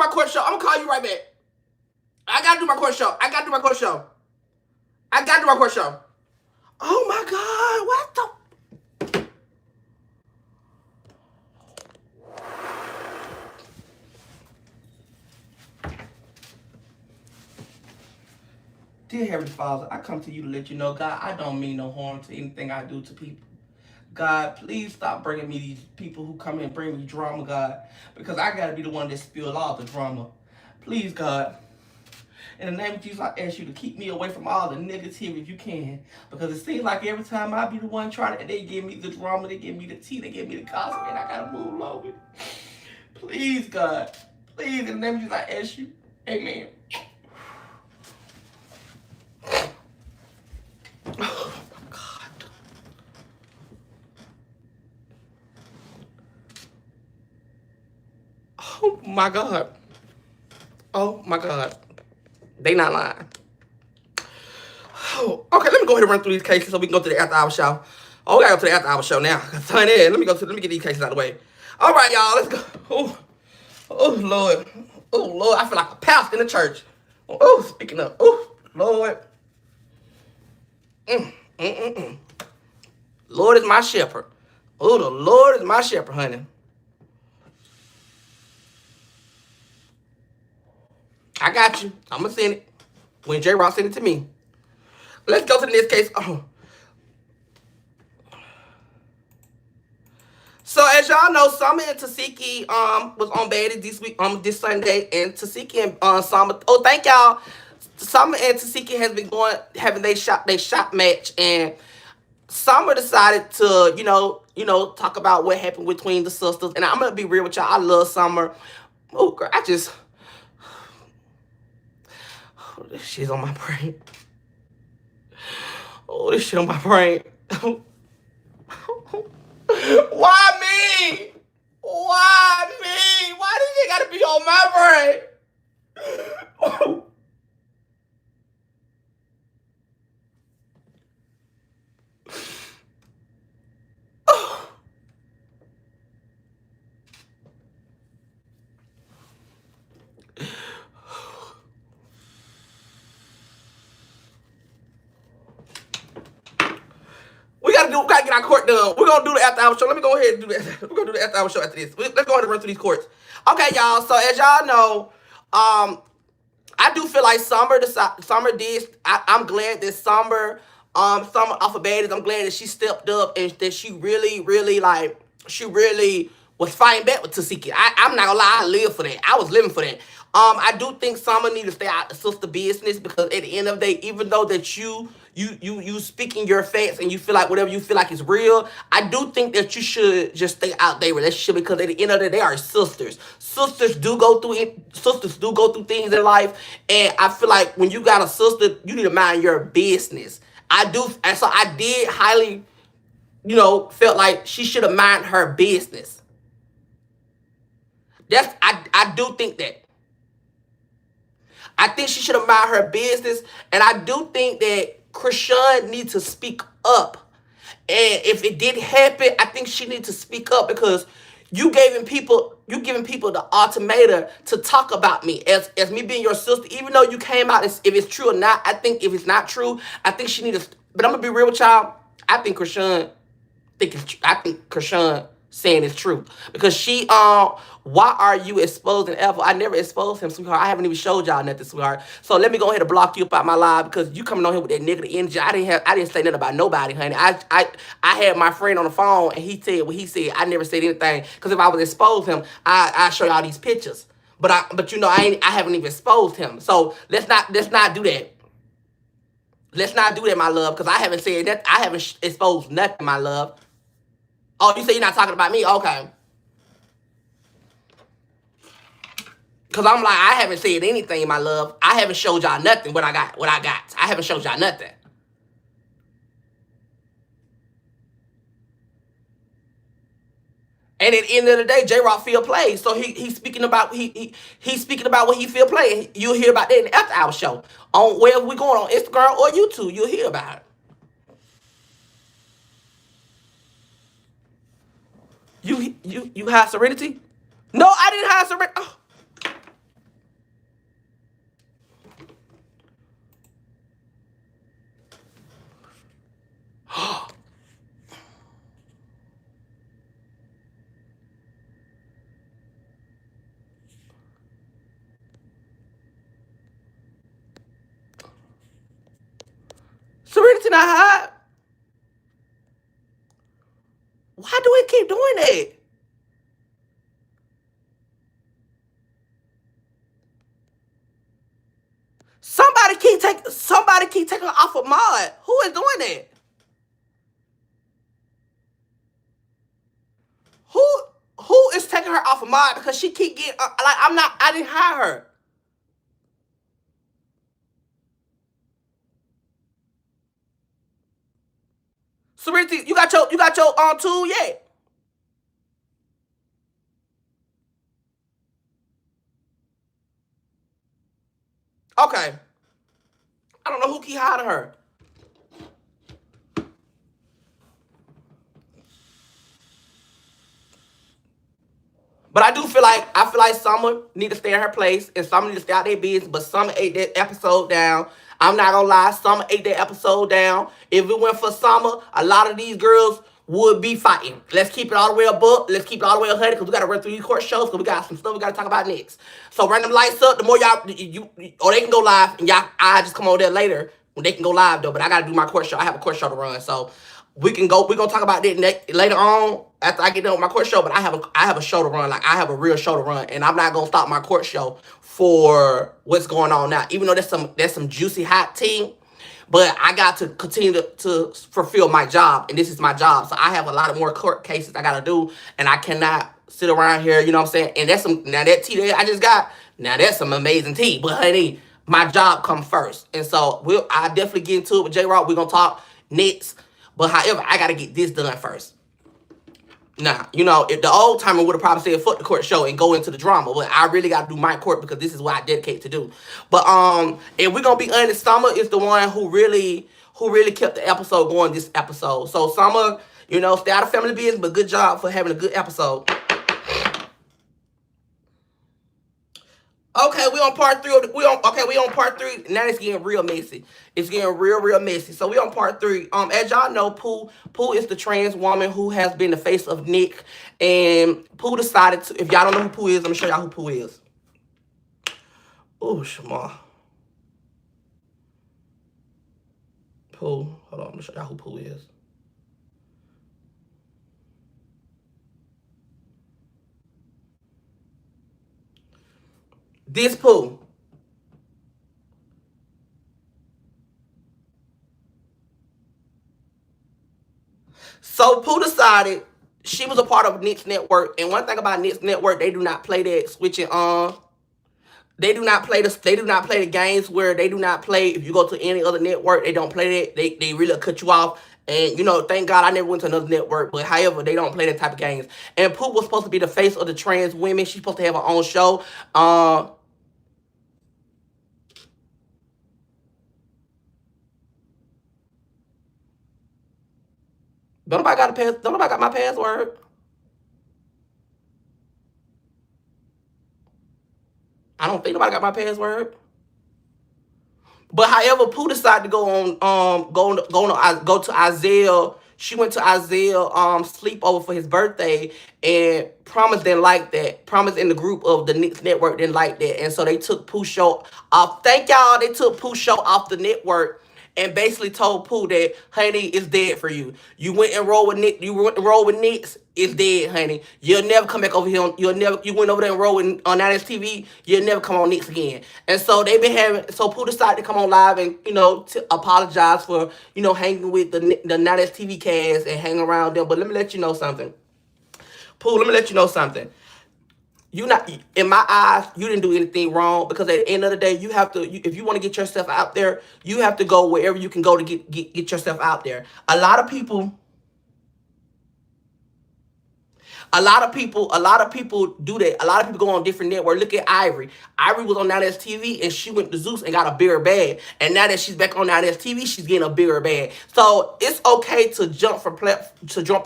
my court show. I'm gonna call you right back. I gotta do my court show. Oh my God, what the? Dear Heavenly Father, I come to you to let you know, God, I don't mean no harm to anything I do to people. God, please stop bringing me these people who come and bring me drama, God, because I got to be the one that spill all the drama. Please, God, in the name of Jesus, I ask you to keep me away from all the negativity if you can, because it seems like every time I be the one trying to, they give me the drama, they give me the tea, they give me the gossip, and I got to move along with it. Please, God, please, in the name of Jesus, I ask you. Amen. Oh, my God. Oh, my God. Oh, my God. They not lying. Oh, okay, let me go ahead and run through these cases so we can go to the after hour show. Oh, we gotta go to the after hour show now. Honey, let me get these cases out of the way. All right, y'all, let's go. Oh, Lord. Oh, Lord, I feel like a pastor in the church. Oh, speaking of. Oh, Lord. Lord is my shepherd. Oh, the Lord is my shepherd, honey. I got you. I'm going to send it. When J. Ross sent it to me. Let's go to the next case. Oh. So as y'all know, Summer and Tasiki was on Betty this week, this Sunday, and Tasiki and Summer. Oh, thank y'all. Summer and Tasiki has been having they shop match, and Summer decided to, talk about what happened between the sisters. And I'm gonna be real with y'all. I love Summer. Oh, girl, this shit's on my brain. Oh, this shit on my brain. Why me? Why me? Why does it gotta be on my brain? We gotta get our court done. We're gonna do the after hour show. Let me go ahead and do that. We're gonna do the after hour show after this. Let's go ahead and run through these courts. Okay, y'all. So as y'all know, I do feel like Summer did. I'm glad that Summer off of Baddies, I'm glad that she stepped up and that she really was fighting back with Tasiki. I'm not gonna lie, I live for that. I was living for that. I do think Summer need to stay out of sister business, because at the end of the day, even though that you speaking your facts and you feel like whatever you feel like is real, I do think that you should just stay out their relationship, because at the end of the day, they are sisters. Sisters do go through things in life, and I feel like when you got a sister, you need to mind your business. I do, and so I did highly, felt like she should have mind her business. I do think that. I think she should have mind her business, and I do think that Krishan needs to speak up. And if it did happen, I think she needs to speak up, because you giving people the ultimatum to talk about me as me being your sister, even though you came out if it's true or not. I think if it's not true, I think she needs to. But I'm gonna be real with y'all. I think Krishan saying it's true, because she why are you exposing Ethel? I never exposed him, sweetheart. I haven't even showed y'all nothing, sweetheart. So let me go ahead and block you up out my live, because you coming on here with that negative energy. I didn't say nothing about nobody, honey. I had my friend on the phone, and he said what he said. I never said anything, because if I was expose him, I show y'all these pictures. But I haven't even exposed him. So let's not do that. Let's not do that, my love, because I haven't said that. I haven't exposed nothing, my love. Oh, you say you're not talking about me? Okay. Because I'm like, I haven't said anything, my love. I haven't showed y'all nothing, what I got. I haven't showed y'all nothing. And at the end of the day, J-Rock feel play. So he's speaking about he's speaking about what he feel play. You'll hear about that in the after hour show. On wherever we going, on Instagram or YouTube, you'll hear about it. You have Serenity? No, I didn't have Serenity. Oh. Can I hide? Why do it keep doing that? Somebody keep taking her off of mod. Who is doing that? Who is taking her off of mod because she keep getting like I didn't hire her. Serenity, you got your tool yet? Okay. I don't know who keep hiding her. But I feel like Summer need to stay in her place and Summer need to stay out their business. But Summer ate that episode down. I'm not gonna lie, Summer ate that episode down. If it went for Summer, a lot of these girls would be fighting. Let's keep it all the way above. Let's keep it all the way 100 because we gotta run through these court shows because we got some stuff we gotta talk about next. So run them lights up. The more y'all or they can go live and y'all I just come over there later when they can go live though. But I gotta do my court show. I have a court show to run. So we're gonna talk about that later on after I get done with my court show. But I have a show to run. Like I have a real show to run, and I'm not gonna stop my court show for what's going on now. Even though there's some juicy hot tea, but I got to continue to fulfill my job, and this is my job. So I have a lot of more court cases I gotta do, and I cannot sit around here. You know what I'm saying? And that tea that I just got. Now that's some amazing tea, but honey, my job comes first, and so I definitely get into it with J Rock. We're gonna talk next. But however, I got to get this done first. Now, if the old timer would have probably said, fuck the court show and go into the drama. But I really got to do my court because this is what I dedicate to do. But if we're going to be honest, Summer is the one who really kept the episode going this episode. So Summer, stay out of family business, but good job for having a good episode. Okay, we on part 3 we on part 3. Now it's getting real messy. It's getting real messy. So we on part 3. As y'all know, Pooh is the trans woman who has been the face of Nick. And Pooh decided to, if y'all don't know who Pooh is, I'm gonna show y'all who Pooh is. Oh, Shema. Pooh. Hold on, I'm gonna show y'all who Pooh is. This Pooh. So Pooh decided she was a part of Nick's network, and one thing about Nick's network, they do not play that switching on. They do not play the games where they do not play. If you go to any other network, they don't play that. They really cut you off. And thank God I never went to another network. But however, they don't play that type of games. And Pooh was supposed to be the face of the trans women. She's supposed to have her own show. Don't nobody got my password. I don't think nobody got my password. But however, Pooh decided to go to Isaiah. She went to Isaiah sleepover for his birthday, and Promise didn't like that. Promise in the group of the Knicks network didn't like that, and so they took Pooh's show off. Thank y'all. They took Pooh's show off the network and basically told Pooh that, honey, it's dead for you. You went and rolled with Nick. You went and rolled with Knicks. It's dead, honey. You'll never come back over here. You went over there and rolled on Night TV. You'll never come on Knicks again. And so so Pooh decided to come on live and to apologize for hanging with the Night TV cast and hanging around them. But let me let you know something, Pooh. Let me let you know something. You not, in my eyes, you didn't do anything wrong, because at the end of the day, you have to, if you want to get yourself out there, you have to go wherever you can go to get yourself out there. A lot of people do that. A lot of people go on different networks. Look at Ivory. Ivory was on Now That's TV, and she went to Zeus and got a bigger bag. And now that she's back on Now That's TV, she's getting a bigger bag. So it's okay to jump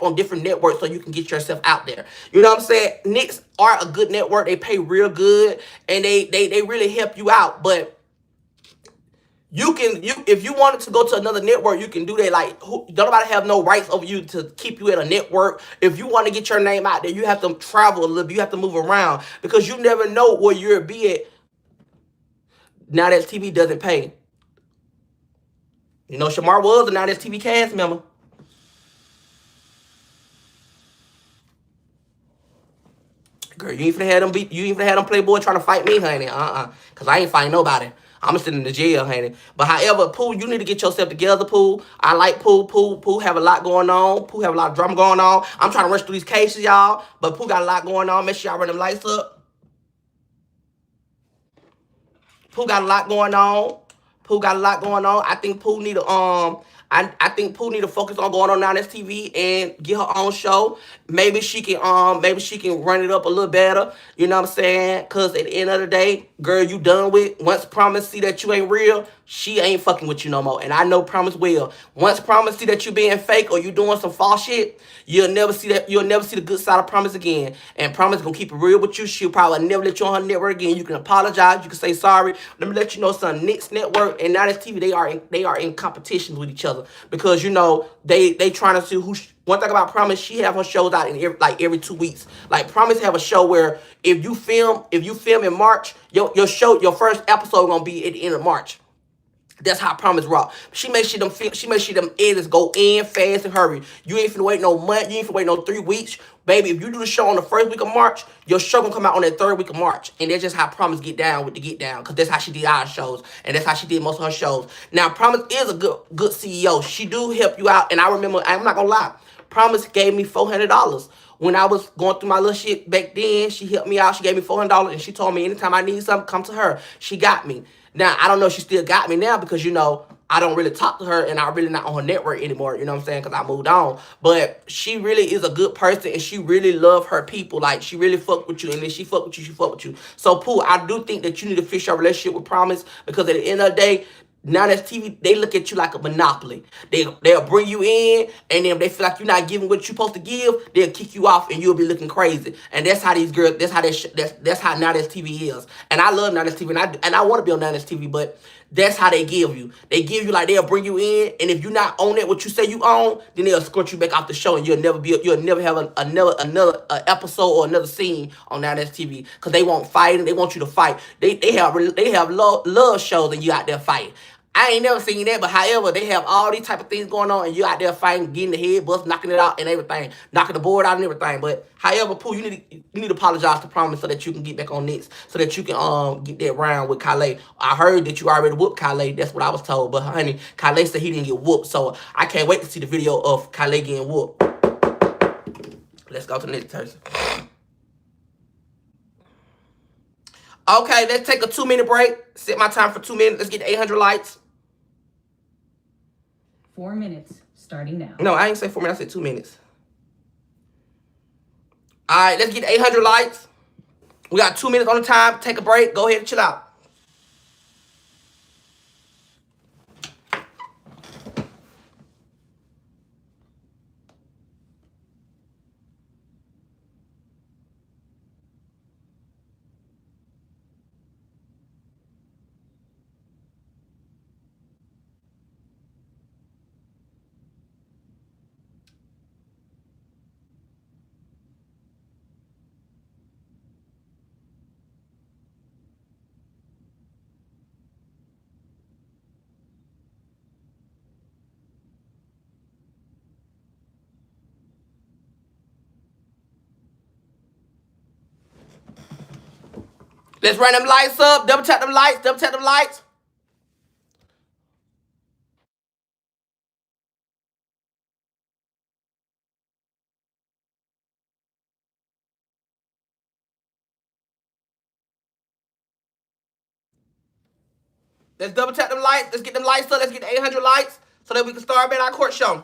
on different networks so you can get yourself out there. You know what I'm saying? Knicks are a good network. They pay real good, and they really help you out. But if you wanted to go to another network, you can do that. Like, don't nobody have no rights over you to keep you at a network. If you want to get your name out there, you have to travel a little bit. You have to move around, because you never know where you'll be at. Now that TV doesn't pay. You know, Shamar was a Now That's TV cast member. Girl, you ain't finna have them Playboy trying to fight me, honey. Cause I ain't fighting nobody. I'm sitting in the jail, honey. But however, Pooh, you need to get yourself together, Pooh. I like Pooh. Pooh have a lot going on. Pooh have a lot of drama going on. I'm trying to rush through these cases, y'all. But Pooh got a lot going on. Make sure y'all run them lights up. Pooh got a lot going on. Pooh got a lot going on. I think Pooh need to I think Pooh need to focus on going on Now That's TV and get her own show. Maybe she can run it up a little better. You know what I'm saying? Cause at the end of the day, girl, you done with. Once Promise see that you ain't real, she ain't fucking with you no more. And I know Promise will. Once Promise see that you being fake or you doing some false shit, you'll never see the good side of Promise again. And Promise gonna keep it real with you. She'll probably never let you on her network again. You can apologize. You can say sorry. Let me let you know, son. Nick's network and Now That's TV, they are in competition with each other because you know they trying to see who. One thing about Promise, she have her shows out in every 2 weeks. Like Promise have a show where if you film in March, your first episode gonna be at the end of March. That's how Promise rock. She makes sure them edits go in fast and hurry. You ain't finna wait no month. You ain't finna wait no 3 weeks. Baby, if you do the show on the first week of March, your show gonna come out on that third week of March. And that's just how Promise get down with the get down. Cause that's how she did our shows. And that's how she did most of her shows. Now, Promise is a good CEO. She do help you out. And I remember, I'm not gonna lie, Promise gave me $400. When I was going through my little shit back then, she helped me out. She gave me $400 and she told me anytime I need something, come to her. She got me. Now, I don't know if she still got me now because, you know, I don't really talk to her and I'm really not on her network anymore, you know what I'm saying, because I moved on. But she really is a good person and she really love her people. Like, she really fuck with you. And if she fuck with you, she fuck with you. So, Pooh, I do think that you need to fix your relationship with Promise because at the end of the day, Now That's TV, they look at you like a monopoly. They'll bring you in, and then if they feel like you're not giving what you're supposed to give, they'll kick you off, and you'll be looking crazy. And that's how these girls, that's how Now That's TV is. And I love Now That's TV, and I want to be on Now That's TV, but that's how they give you. They give you like they'll bring you in, and if you're not on it, what you say you own, then they'll escort you back off the show, and you'll never have another episode or another scene on Now That's TV because they won't fight and they want you to fight. They have love shows and you out there fighting. I ain't never seen that, but however, they have all these type of things going on, and you out there fighting, getting the head bust, knocking it out and everything, knocking the board out and everything. But however, Pooh, you need to apologize to Promise so that you can get back on Knicks, so that you can get that round with Khaled. I heard that you already whooped Khaled. That's what I was told. But honey, Khaled said he didn't get whooped, so I can't wait to see the video of Khaled getting whooped. Let's go to the next person. Okay, let's take a 2-minute break. Set my time for 2 minutes. Let's get to 800 likes. 4 minutes, starting now. No, I ain't say 4 minutes. I said 2 minutes. All right, let's get to 800 likes. We got 2 minutes on the time. Take a break. Go ahead and chill out. Let's run them lights up. Double tap them lights. Double tap them lights. Let's double tap them lights. Let's get them lights up. Let's get the 800 lights so that we can start our court show.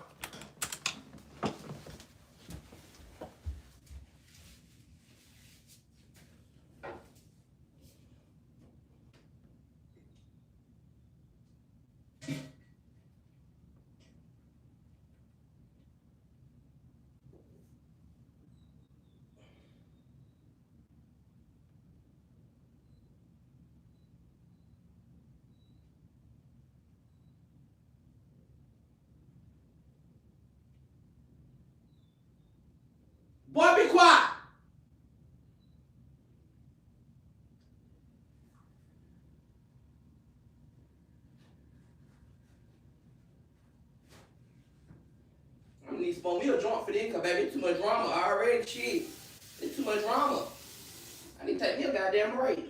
need to smoke me a joint for this, because, baby, it's too much drama already. Shit. It's too much drama. I need to take me a goddamn break.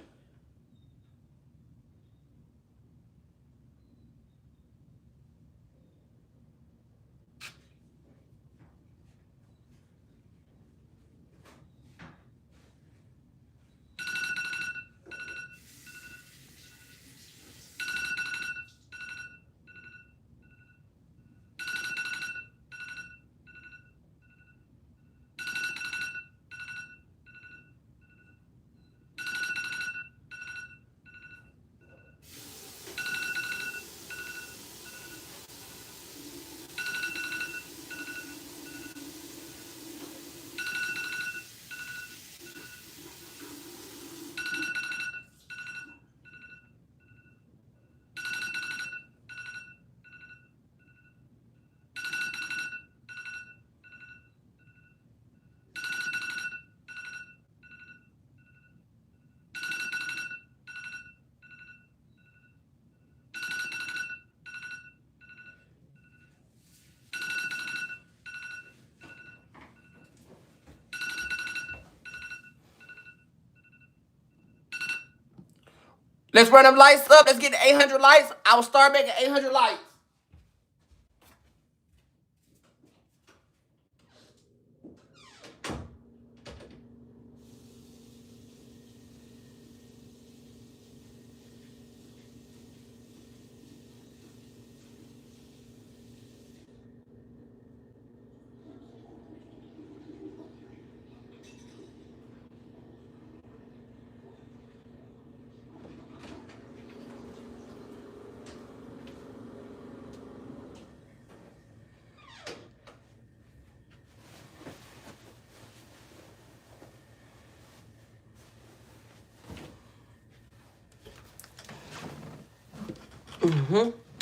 Let's run them lights up. Let's get to 800 lights. I will start making 800 lights.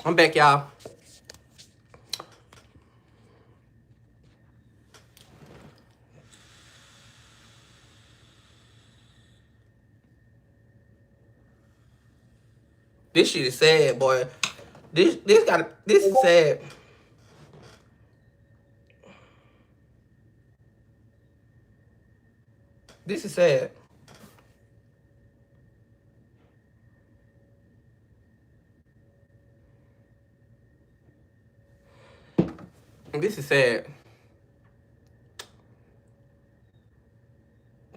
I'm back, y'all. This shit is sad, boy. This is sad. This is sad. This is sad.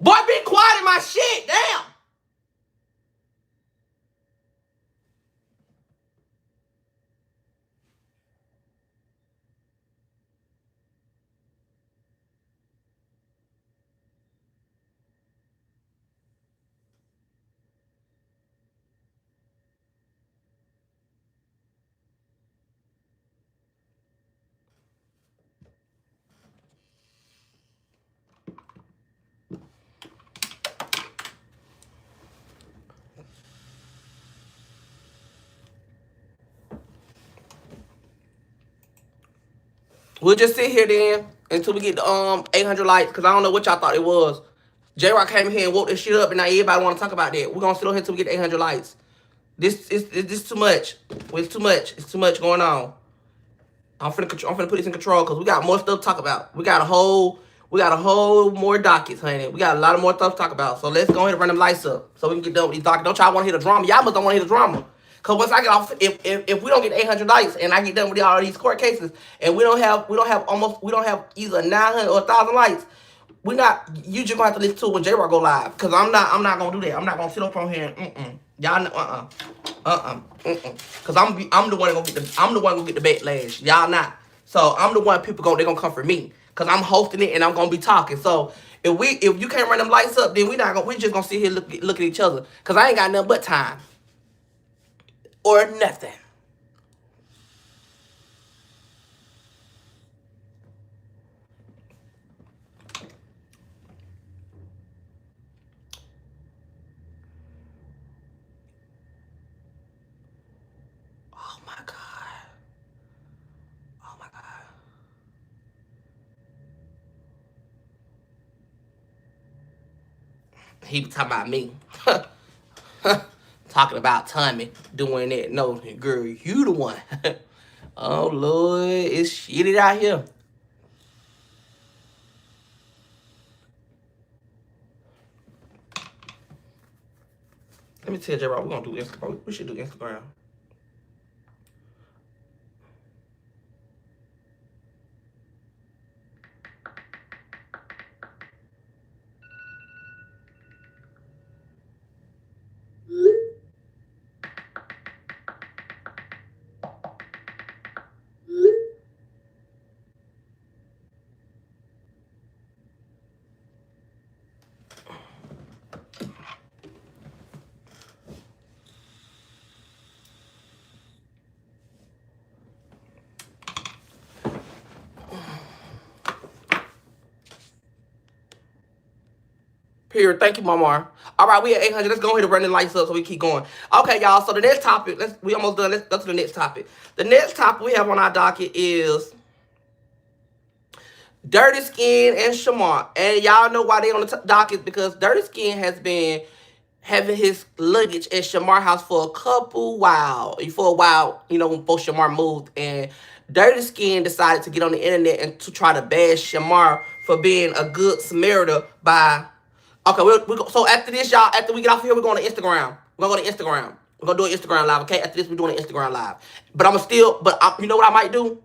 Boy, be quiet in my shit. Damn. We'll just sit here then until we get the 800 likes, because I don't know what y'all thought it was. J-Rock came here and woke this shit up, and now everybody want to talk about that. We're going to sit on here until we get 800 likes. This is too much. It's too much. It's too much going on. I'm finna put this in control, because we got more stuff to talk about. We got a whole more dockets, honey. We got a lot of more stuff to talk about. So let's go ahead and run them lights up so we can get done with these dockets. Don't y'all want to hear the drama? Y'all must don't want to hear the drama. Cause once I get off, if we don't get 800 likes and I get done with all these court cases, and we don't have either 900 or 1,000 likes, you just gonna have to listen to it when J-Rock go live. Cause I'm not gonna do that. I'm not gonna sit up on here and y'all Cause I'm the one gonna get the backlash. Y'all not. So I'm the one they gonna come for me. Cause I'm hosting it and I'm gonna be talking. So if you can't run them lights up, then we just gonna sit here look at each other. Cause I ain't got nothing but time. Or nothing. Oh my God. Oh my God. He be talking about me. Talking about Tommy doing that. No, girl, you the one. Oh, Lord, it's shitty out here. Let me tell J-Rock, we're gonna do Instagram. We should do Instagram. Here, thank you, Mama. All right, we at 800. Let's go ahead and run the lights up so we keep going. Okay, y'all. So the next topic, we almost done. Let's go to the next topic. The next topic we have on our docket is Dirty Skin and Shamar. And y'all know why they on the docket, because Dirty Skin has been having his luggage at Shamar house for a while, you know, before Shamar moved. And Dirty Skin decided to get on the internet and to try to bash Shamar for being a good Samaritan by... Okay, so after this, y'all, after we get off here, we're going to Instagram. We're going to go to Instagram. We're going to do an Instagram live, okay? After this, we're doing an Instagram live. But you know what I might do?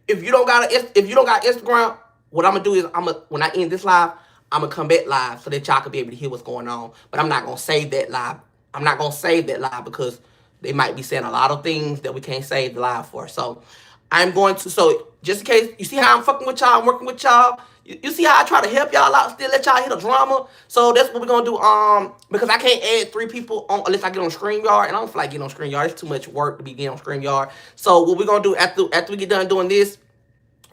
If you don't got Instagram, what I'm going to do is, when I end this live, I'm going to come back live so that y'all can be able to hear what's going on. But I'm not going to save that live. I'm not going to save that live because they might be saying a lot of things that we can't save the live for. So I'm going to, just in case, you see how I'm fucking with y'all, I'm working with y'all. You see how I try to help y'all out, still let y'all hear the drama. So that's what we're going to do, because I can't add 3 people on unless I get on StreamYard, and I don't feel like getting on StreamYard. It's too much work to be getting on StreamYard. So what we're going to do after we get done doing this,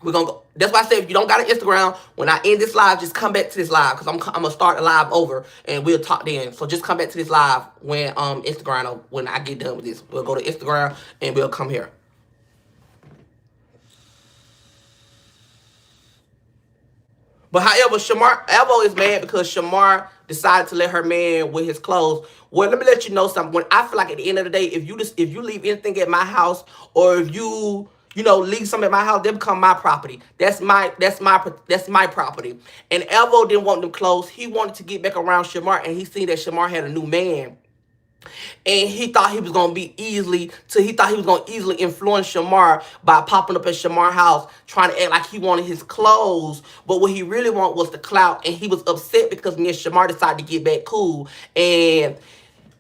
we're going to go. That's why I said if you don't got an Instagram, when I end this live, just come back to this live, because I'm going to start the live over, and we'll talk then. So just come back to this live when Instagram, when I get done with this. We'll go to Instagram, and we'll come here. But however, Evo is mad because Shamar decided to let her man with his clothes. Well, let me let you know something. When I feel like at the end of the day, if you leave anything at my house, or if you leave something at my house, they become my property. That's my property. And Evo didn't want them clothes. He wanted to get back around Shamar, and he seen that Shamar had a new man. And he thought he was gonna easily influence Shamar by popping up at Shamar's house, trying to act like he wanted his clothes. But what he really wanted was the clout, and he was upset because me and Shamar decided to get back cool. And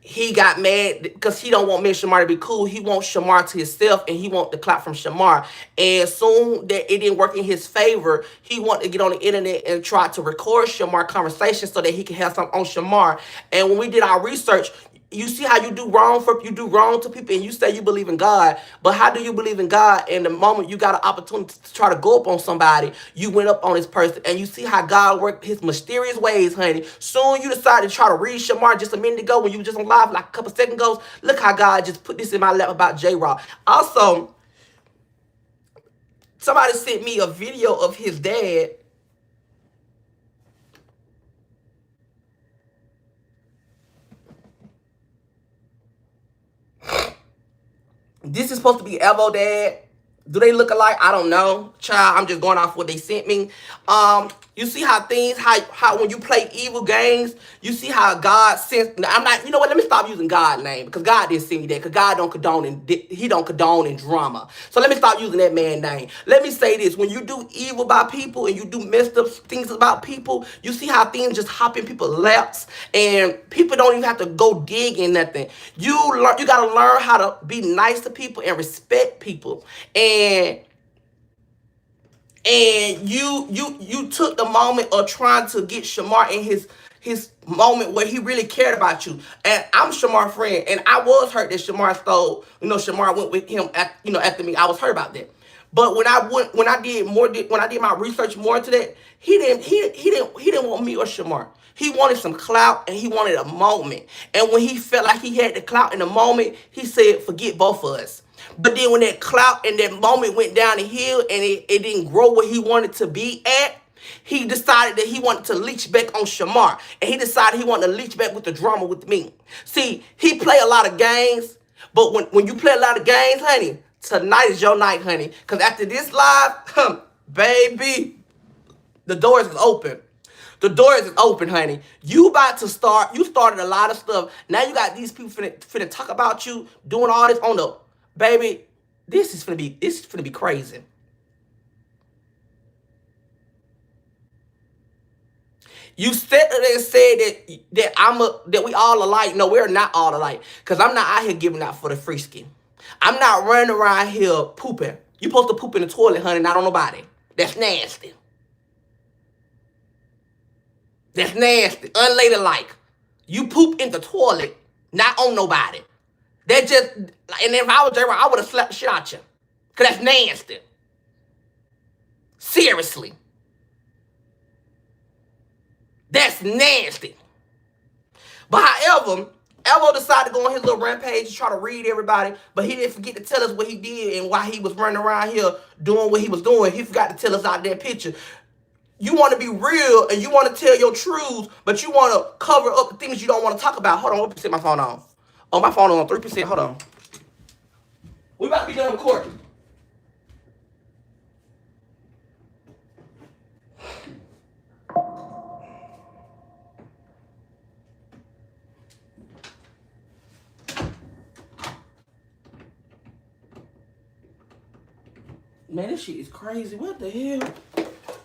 he got mad because he don't want me and Shamar to be cool. He wants Shamar to himself, and he wants the clout from Shamar. And soon that it didn't work in his favor, he wanted to get on the internet and try to record Shamar conversation so that he can have something on Shamar. And when we did our research, you see how you do wrong to people, and you say you believe in God, but how do you believe in God? And the moment you got an opportunity to try to go up on somebody, you went up on this person, and you see how God worked his mysterious ways, honey. Soon you decided to try to read Shamar just a minute ago when you were just on live like a couple seconds ago. Look how God just put this in my lap about J-Rock. Also, somebody sent me a video of his dad. This is supposed to be Evo dad. Do they look alike? I don't know. Child, I'm just going off what they sent me. You see how how when you play evil games, you see how God sends. I'm not, you know what? Let me stop using God's name, because God didn't send me that, because God don't condone in drama. So let me stop using that man's name. Let me say this: when you do evil by people and you do messed up things about people, you see how things just hop in people's laps, and people don't even have to go dig in nothing. You gotta learn how to be nice to people and respect people. And you took the moment of trying to get Shamar in his moment where he really cared about you. And I'm Shamar's friend, and I was hurt that Shamar stole. Shamar went with him after me. I was hurt about that. But when I did my research more into that, he didn't want me or Shamar. He wanted some clout, and he wanted a moment. And when he felt like he had the clout in the moment, he said, forget both of us. But then when that clout and that moment went down the hill and it didn't grow where he wanted to be at, he decided that he wanted to leech back on Shamar. And he decided he wanted to leech back with the drama with me. See, he play a lot of games, but when you play a lot of games, honey, tonight is your night, honey. Because after this live, baby, the doors is open. The doors is open, honey. You started a lot of stuff. Now you got these people finna talk about you, doing all this on the, baby, this is finna be crazy. You said that we all alike. No, we're not all alike. Cause I'm not out here giving out for the free skin. I'm not running around here pooping. You supposed to poop in the toilet, honey, not on nobody. That's nasty. That's nasty. Unladylike. You poop in the toilet, not on nobody. That just, and if I was there, I would have slapped the shit out you. Cause that's nasty. Seriously. That's nasty. But however, Elmo decided to go on his little rampage and try to read everybody, but he didn't forget to tell us what he did and why he was running around here doing what he was doing. He forgot to tell us out that picture. You want to be real and you want to tell your truths, but you want to cover up the things you don't want to talk about. Hold on, what percent my phone on? Oh, my phone on 3%. Hold on. We about to be done recording. Man, this shit is crazy. What the hell?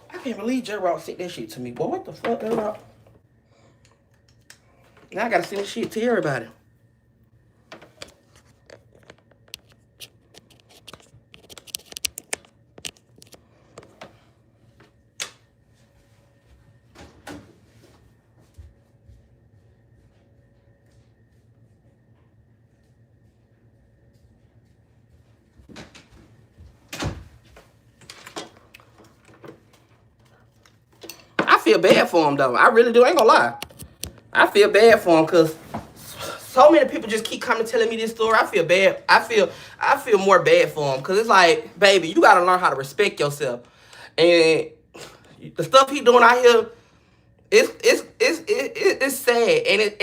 I can't believe J-Rock sent that shit to me. Boy, what the fuck, J-Rock? Now I gotta send this shit to everybody. I feel bad for him though. I really do. I ain't gonna lie. I feel bad for him because so many people just keep coming telling me this story. I feel bad. I feel more bad for him because it's like, baby, you gotta learn how to respect yourself. And the stuff he doing out here, it's sad and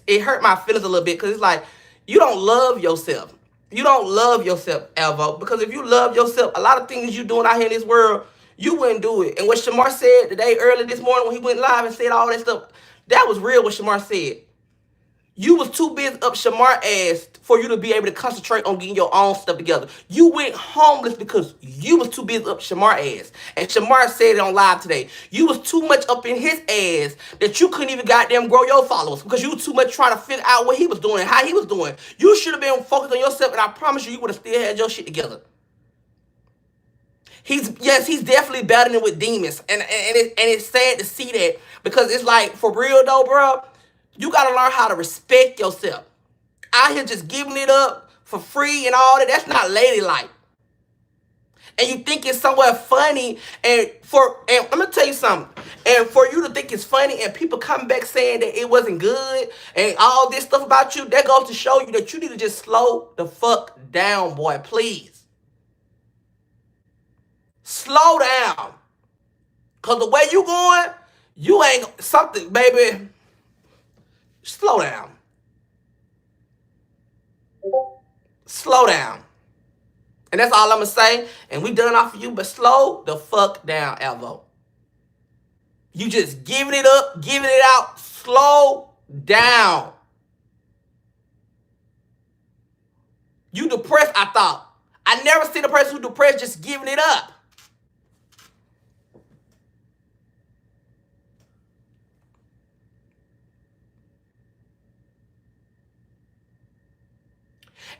it hurt my feelings a little bit because it's like you don't love yourself. You don't love yourself, Alvo. Because if you love yourself, a lot of things you doing out here in this world, you wouldn't do it. And what Shamar said today, early this morning when he went live and said all that stuff, that was real what Shamar said. You was too busy up Shamar ass for you to be able to concentrate on getting your own stuff together. You went homeless because you was too busy up Shamar ass. And Shamar said it on live today. You was too much up in his ass that you couldn't even goddamn grow your followers because you was too much trying to figure out what he was doing, how he was doing. You should have been focused on yourself, and I promise you would have still had your shit together. He's definitely battling with demons, and it's sad to see that because it's like, for real though, bro, you gotta learn how to respect yourself. Out here just giving it up for free and all that, that's not ladylike. And you think it's somewhat funny, and let me tell you something, and for you to think it's funny and people come back saying that it wasn't good and all this stuff about you, that goes to show you that you need to just slow the fuck down, boy, please. Slow down. Because the way you going, you ain't something, baby. Slow down. Slow down. And that's all I'm going to say. And we done off of you, but slow the fuck down, Alvo. You just giving it up, giving it out. Slow down. You depressed, I thought. I never seen a person who depressed just giving it up.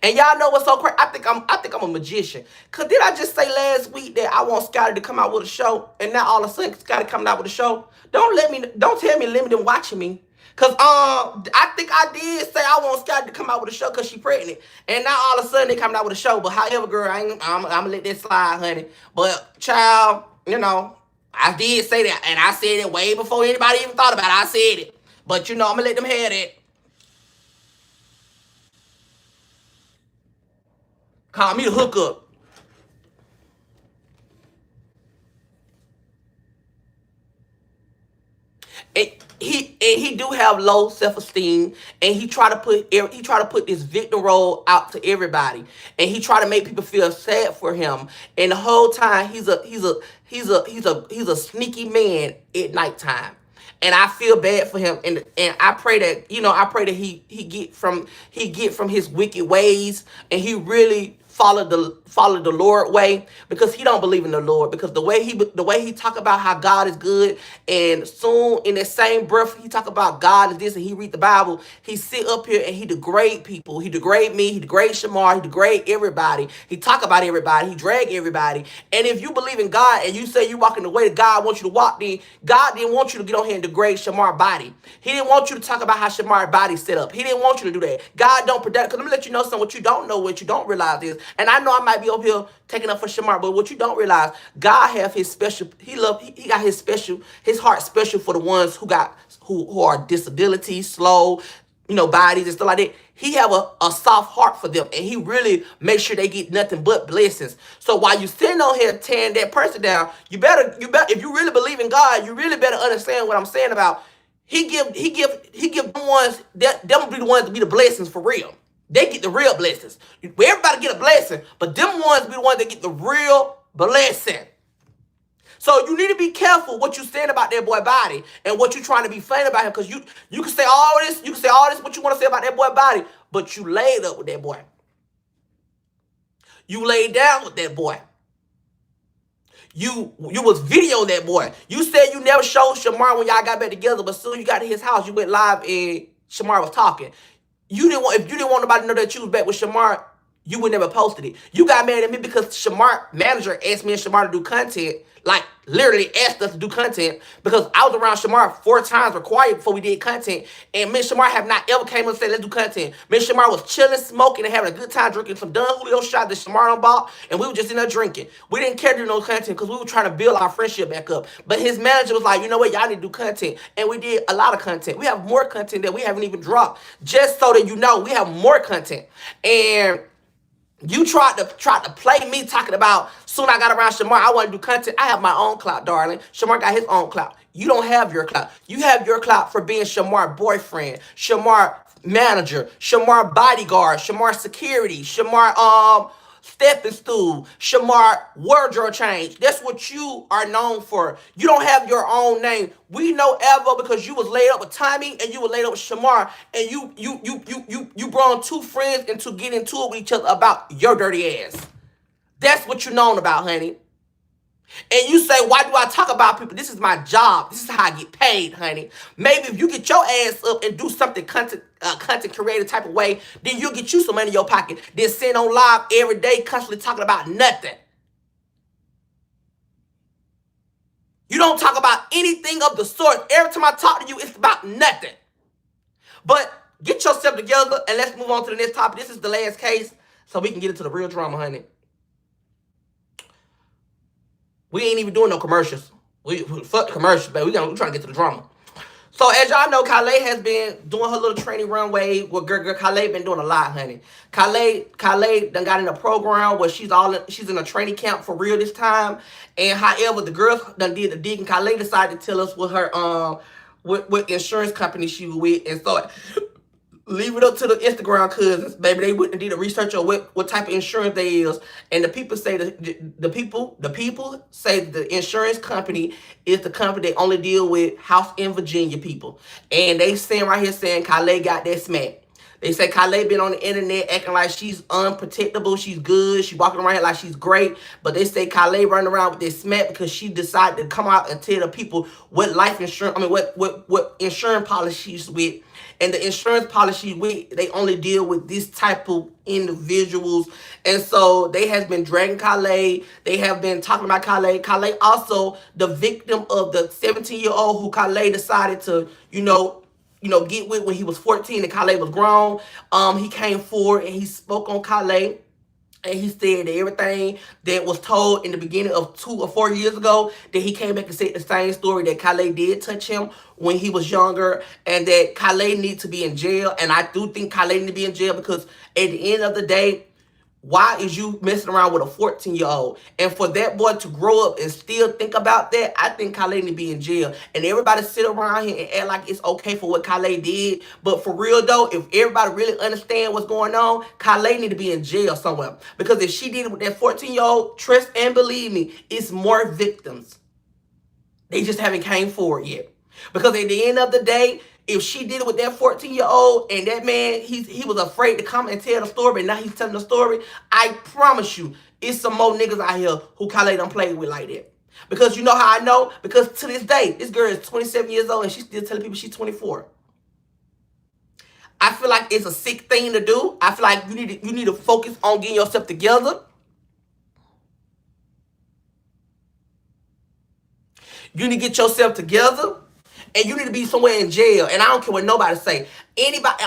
And y'all know what's so crazy? I think I'm a magician. Cause did I just say last week that I want Scotty to come out with a show, and now all of a sudden Scotty coming out with a show? Don't tell me limited watching me. Cause I think I did say I want Scotty to come out with a show cause she pregnant, and now all of a sudden they coming out with a show. But however, girl, I'm gonna let that slide, honey. But child, you know, I did say that, and I said it way before anybody even thought about it. I said it, but you know, I'm gonna let them have that. Call me the hookup. And he do have low self-esteem, and he try to put this victim role out to everybody, and he try to make people feel sad for him. And the whole time he's a sneaky man at nighttime. And I feel bad for him, and I pray that he get from his wicked ways, and he really follow the Lord way, because he don't believe in the Lord, because the way he talk about how God is good, and soon in that same breath he talk about God is this, and he read the Bible, he sit up here and he degrade people, he degrade me, he degrade Shamar, he degrade everybody, he talk about everybody, he drag everybody. And if you believe in God and you say you walking the way that God wants you to walk, then God didn't want you to get on here and degrade Shamar's body. He didn't want you to talk about how Shamar's body's set up. He didn't want you to do that. God don't protect, because let me let you know something. What you don't know, what you don't realize is, and I know I might be up here taking up for Shamar, but what you don't realize, God have his special, he got his heart special for the ones who are disabilities, slow, bodies and stuff like that. He have a soft heart for them, and he really makes sure they get nothing but blessings. So while you sitting on here tearing that person down, you better, if you really believe in God, you really better understand what I'm saying about he give them ones that them be the ones to be the blessings for real. They get the real blessings. Everybody get a blessing, but them ones be the ones that get the real blessing. So you need to be careful what you saying about that boy body and what you trying to be funny about him, because you can say all this, what you want to say about that boy body, but you laid up with that boy. You laid down with that boy. You was videoing that boy. You said you never showed Shamar when y'all got back together, but soon you got to his house, you went live and Shamar was talking. If you didn't want nobody to know that you was back with Shamar, you would never posted it. You got mad at me because Shamar manager asked me and Shamar to do content, like literally asked us to do content, because I was around Shamar 4 times required before we did content, and me and Shamar have not ever came and said let's do content. Me and Shamar was chilling, smoking, and having a good time drinking some Don Julio shot that Shamar done bought, and we were just in there drinking. We didn't care to do no content because we were trying to build our friendship back up. But his manager was like, you know what, y'all need to do content, and we did a lot of content. We have more content that we haven't even dropped. Just so that you know, we have more content. And you tried to play me talking about soon I got around Shamar, I want to do content. I have my own clout, darling. Shamar got his own clout. You don't have your clout. You have your clout for being Shamar boyfriend, Shamar manager, Shamar bodyguard, Shamar security, Shamar stepping stool, Shamar wardrobe change. That's what you are known for. You don't have your own name. We know Eva because you was laid up with Tommy and you was laid up with Shamar, and you brought 2 friends into getting into it with each other about your dirty ass. That's what you're known about, honey. And you say, why do I talk about people? This is my job. This is how I get paid, honey. Maybe if you get your ass up and do something content creative type of way, then you'll get you some money in your pocket. Then sitting on live every day constantly talking about nothing. You don't talk about anything of the sort. Every time I talk to you, it's about nothing. But get yourself together and let's move on to the next topic. This is the last case, so we can get into the real drama, honey. We ain't even doing no commercials. We fuck the commercials, baby. We're trying to get to the drama. So as y'all know, Khaled has been doing her little training runway with girl. Khaled been doing a lot, honey. Khaled done got in a program where she's in a training camp for real this time. And however, the girls done did the dig, and Khaled decided to tell us what her what insurance company she was with, and so leave it up to the Instagram cousins, baby. They wouldn't do the research on what type of insurance they is. And the people say the people say the insurance company is the company that only deal with house in Virginia people. And they saying right here saying Khaled got that smack. They say Khaled been on the internet acting like she's unprotectable, she's good, she walking around here like she's great. But they say Khaled running around with this smack because she decided to come out and tell the people what life insurance, what insurance policy she's with. And the insurance policy they only deal with this type of individuals. And so they has been dragging Khaled. They have been talking about Khaled. Khaled also the victim of the 17-year-old who Khaled decided to, get with when he was 14 and Khaled was grown. He came forward and he spoke on Khaled. And he said that everything that was told in the beginning of 2 or 4 years ago, that he came back and said the same story, that Khaled did touch him when he was younger, and that Khaled needs to be in jail. And I do think Khaled needs to be in jail because at the end of the day, why is you messing around with a 14-year-old? And for that boy to grow up and still think about that, I think Khaled need to be in jail. And everybody sit around here and act like it's okay for what Khaled did. But for real though, if everybody really understand what's going on, Khaled need to be in jail somewhere. Because if she did it with that 14-year-old, trust and believe me, it's more victims. They just haven't came forward yet. Because at the end of the day, if she did it with that 14-year-old and that man, he was afraid to come and tell the story, but now he's telling the story, I promise you, it's some more niggas out here who Khaled done played with like that. Because you know how I know? Because to this day, this girl is 27 years old and she's still telling people she's 24. I feel like it's a sick thing to do. I feel like you need to focus on getting yourself together. You need to get yourself together. And you need to be somewhere in jail. And I don't care what nobody say. Anybody,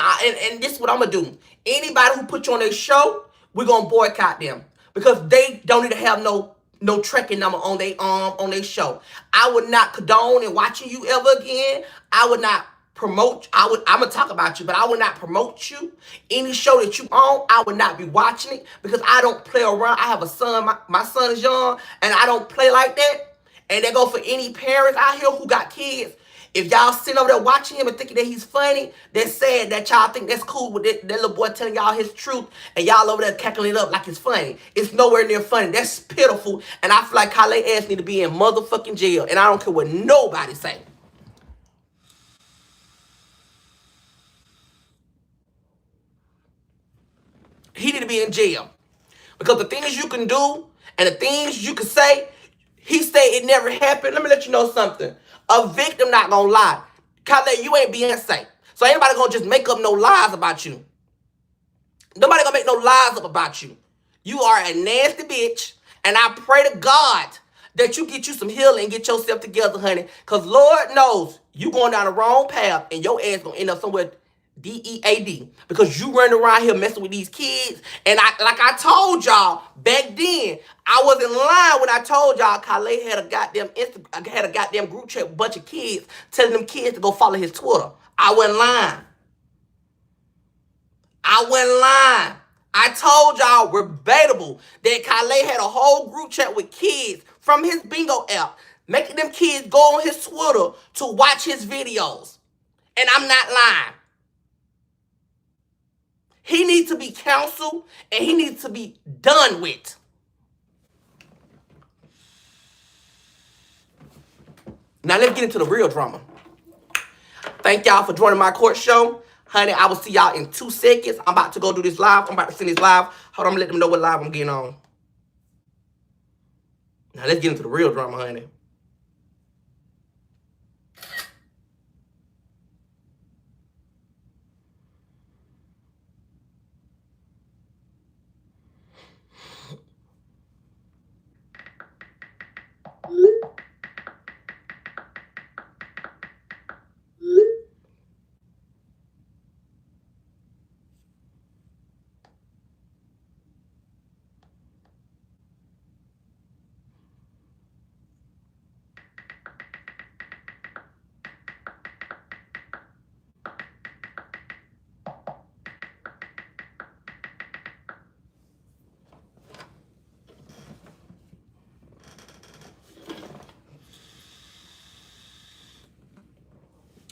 and this is what I'm going to do. Anybody who put you on their show, we're going to boycott them. Because they don't need to have no tracking number on their show. I would not condone in watching you ever again. I would not promote. I'm going to talk about you, but I would not promote you. Any show that you on, I would not be watching it. Because I don't play around. I have a son. My son is young. And I don't play like that. And that go for any parents out here who got kids. If y'all sitting over there watching him and thinking that he's funny, that's sad that y'all think that's cool with that little boy telling y'all his truth and y'all over there cackling it up like it's funny. It's nowhere near funny. That's pitiful. And I feel like Khaled ass need to be in motherfucking jail. And I don't care what nobody say. He need to be in jail. Because the things you can do and the things you can say, he said it never happened. Let me let you know something. A victim not gonna lie. Khaled, you ain't Beyonce. So ain't nobody gonna just make up no lies about you. Nobody gonna make no lies up about you. You are a nasty bitch. And I pray to God that you get you some healing and get yourself together, honey. Because Lord knows you going down the wrong path and your ass gonna end up somewhere DEAD. Because you running around here messing with these kids. And like I told y'all back then, I wasn't lying when I told y'all Khaled had a goddamn group chat with a bunch of kids telling them kids to go follow his Twitter. I wasn't lying. I told y'all verbatim that Khaled had a whole group chat with kids from his bingo app, making them kids go on his Twitter to watch his videos. And I'm not lying. He needs to be counseled and he needs to be done with. Now let's get into the real drama. Thank y'all for joining my court show. Honey, I will see y'all in 2 seconds. I'm about to go do this live. I'm about to send this live. Hold on, I'm gonna let them know what live I'm getting on. Now let's get into the real drama, honey.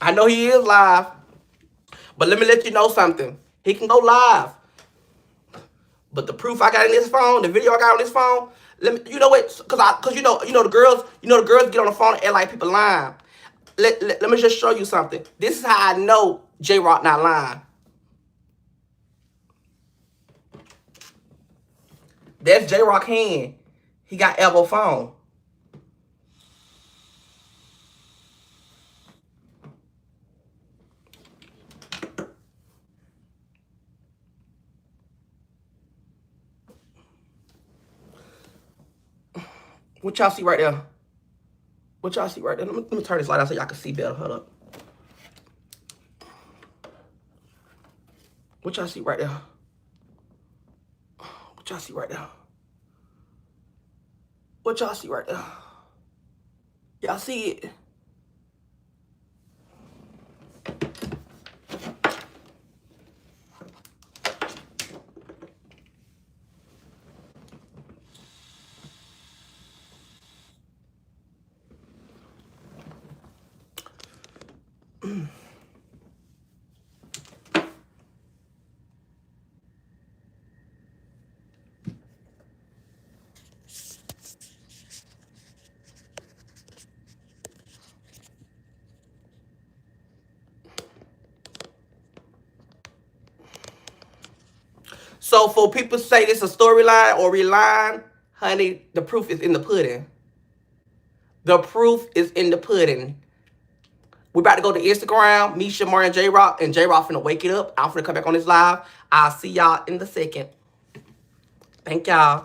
I know he is live, but let me let you know something. He can go live. But the proof I got in this phone, the video I got on this phone, you know what? Cause you know the girls get on the phone and act like people lying. Let me just show you something. This is how I know J-Rock not lying. That's J-Rock hand. He got elbow phone. What y'all see right there? What y'all see right there? Let me turn this light out so y'all can see better. Hold up. What y'all see right there? What y'all see right there? What y'all see right there? Y'all see it? So for people to say this a storyline or reline, honey, the proof is in the pudding. The proof is in the pudding. We about to go to Instagram. Me, Shamar, and J-Rock. And J-Rock finna wake it up. I'm finna come back on this live. I'll see y'all in the second. Thank y'all.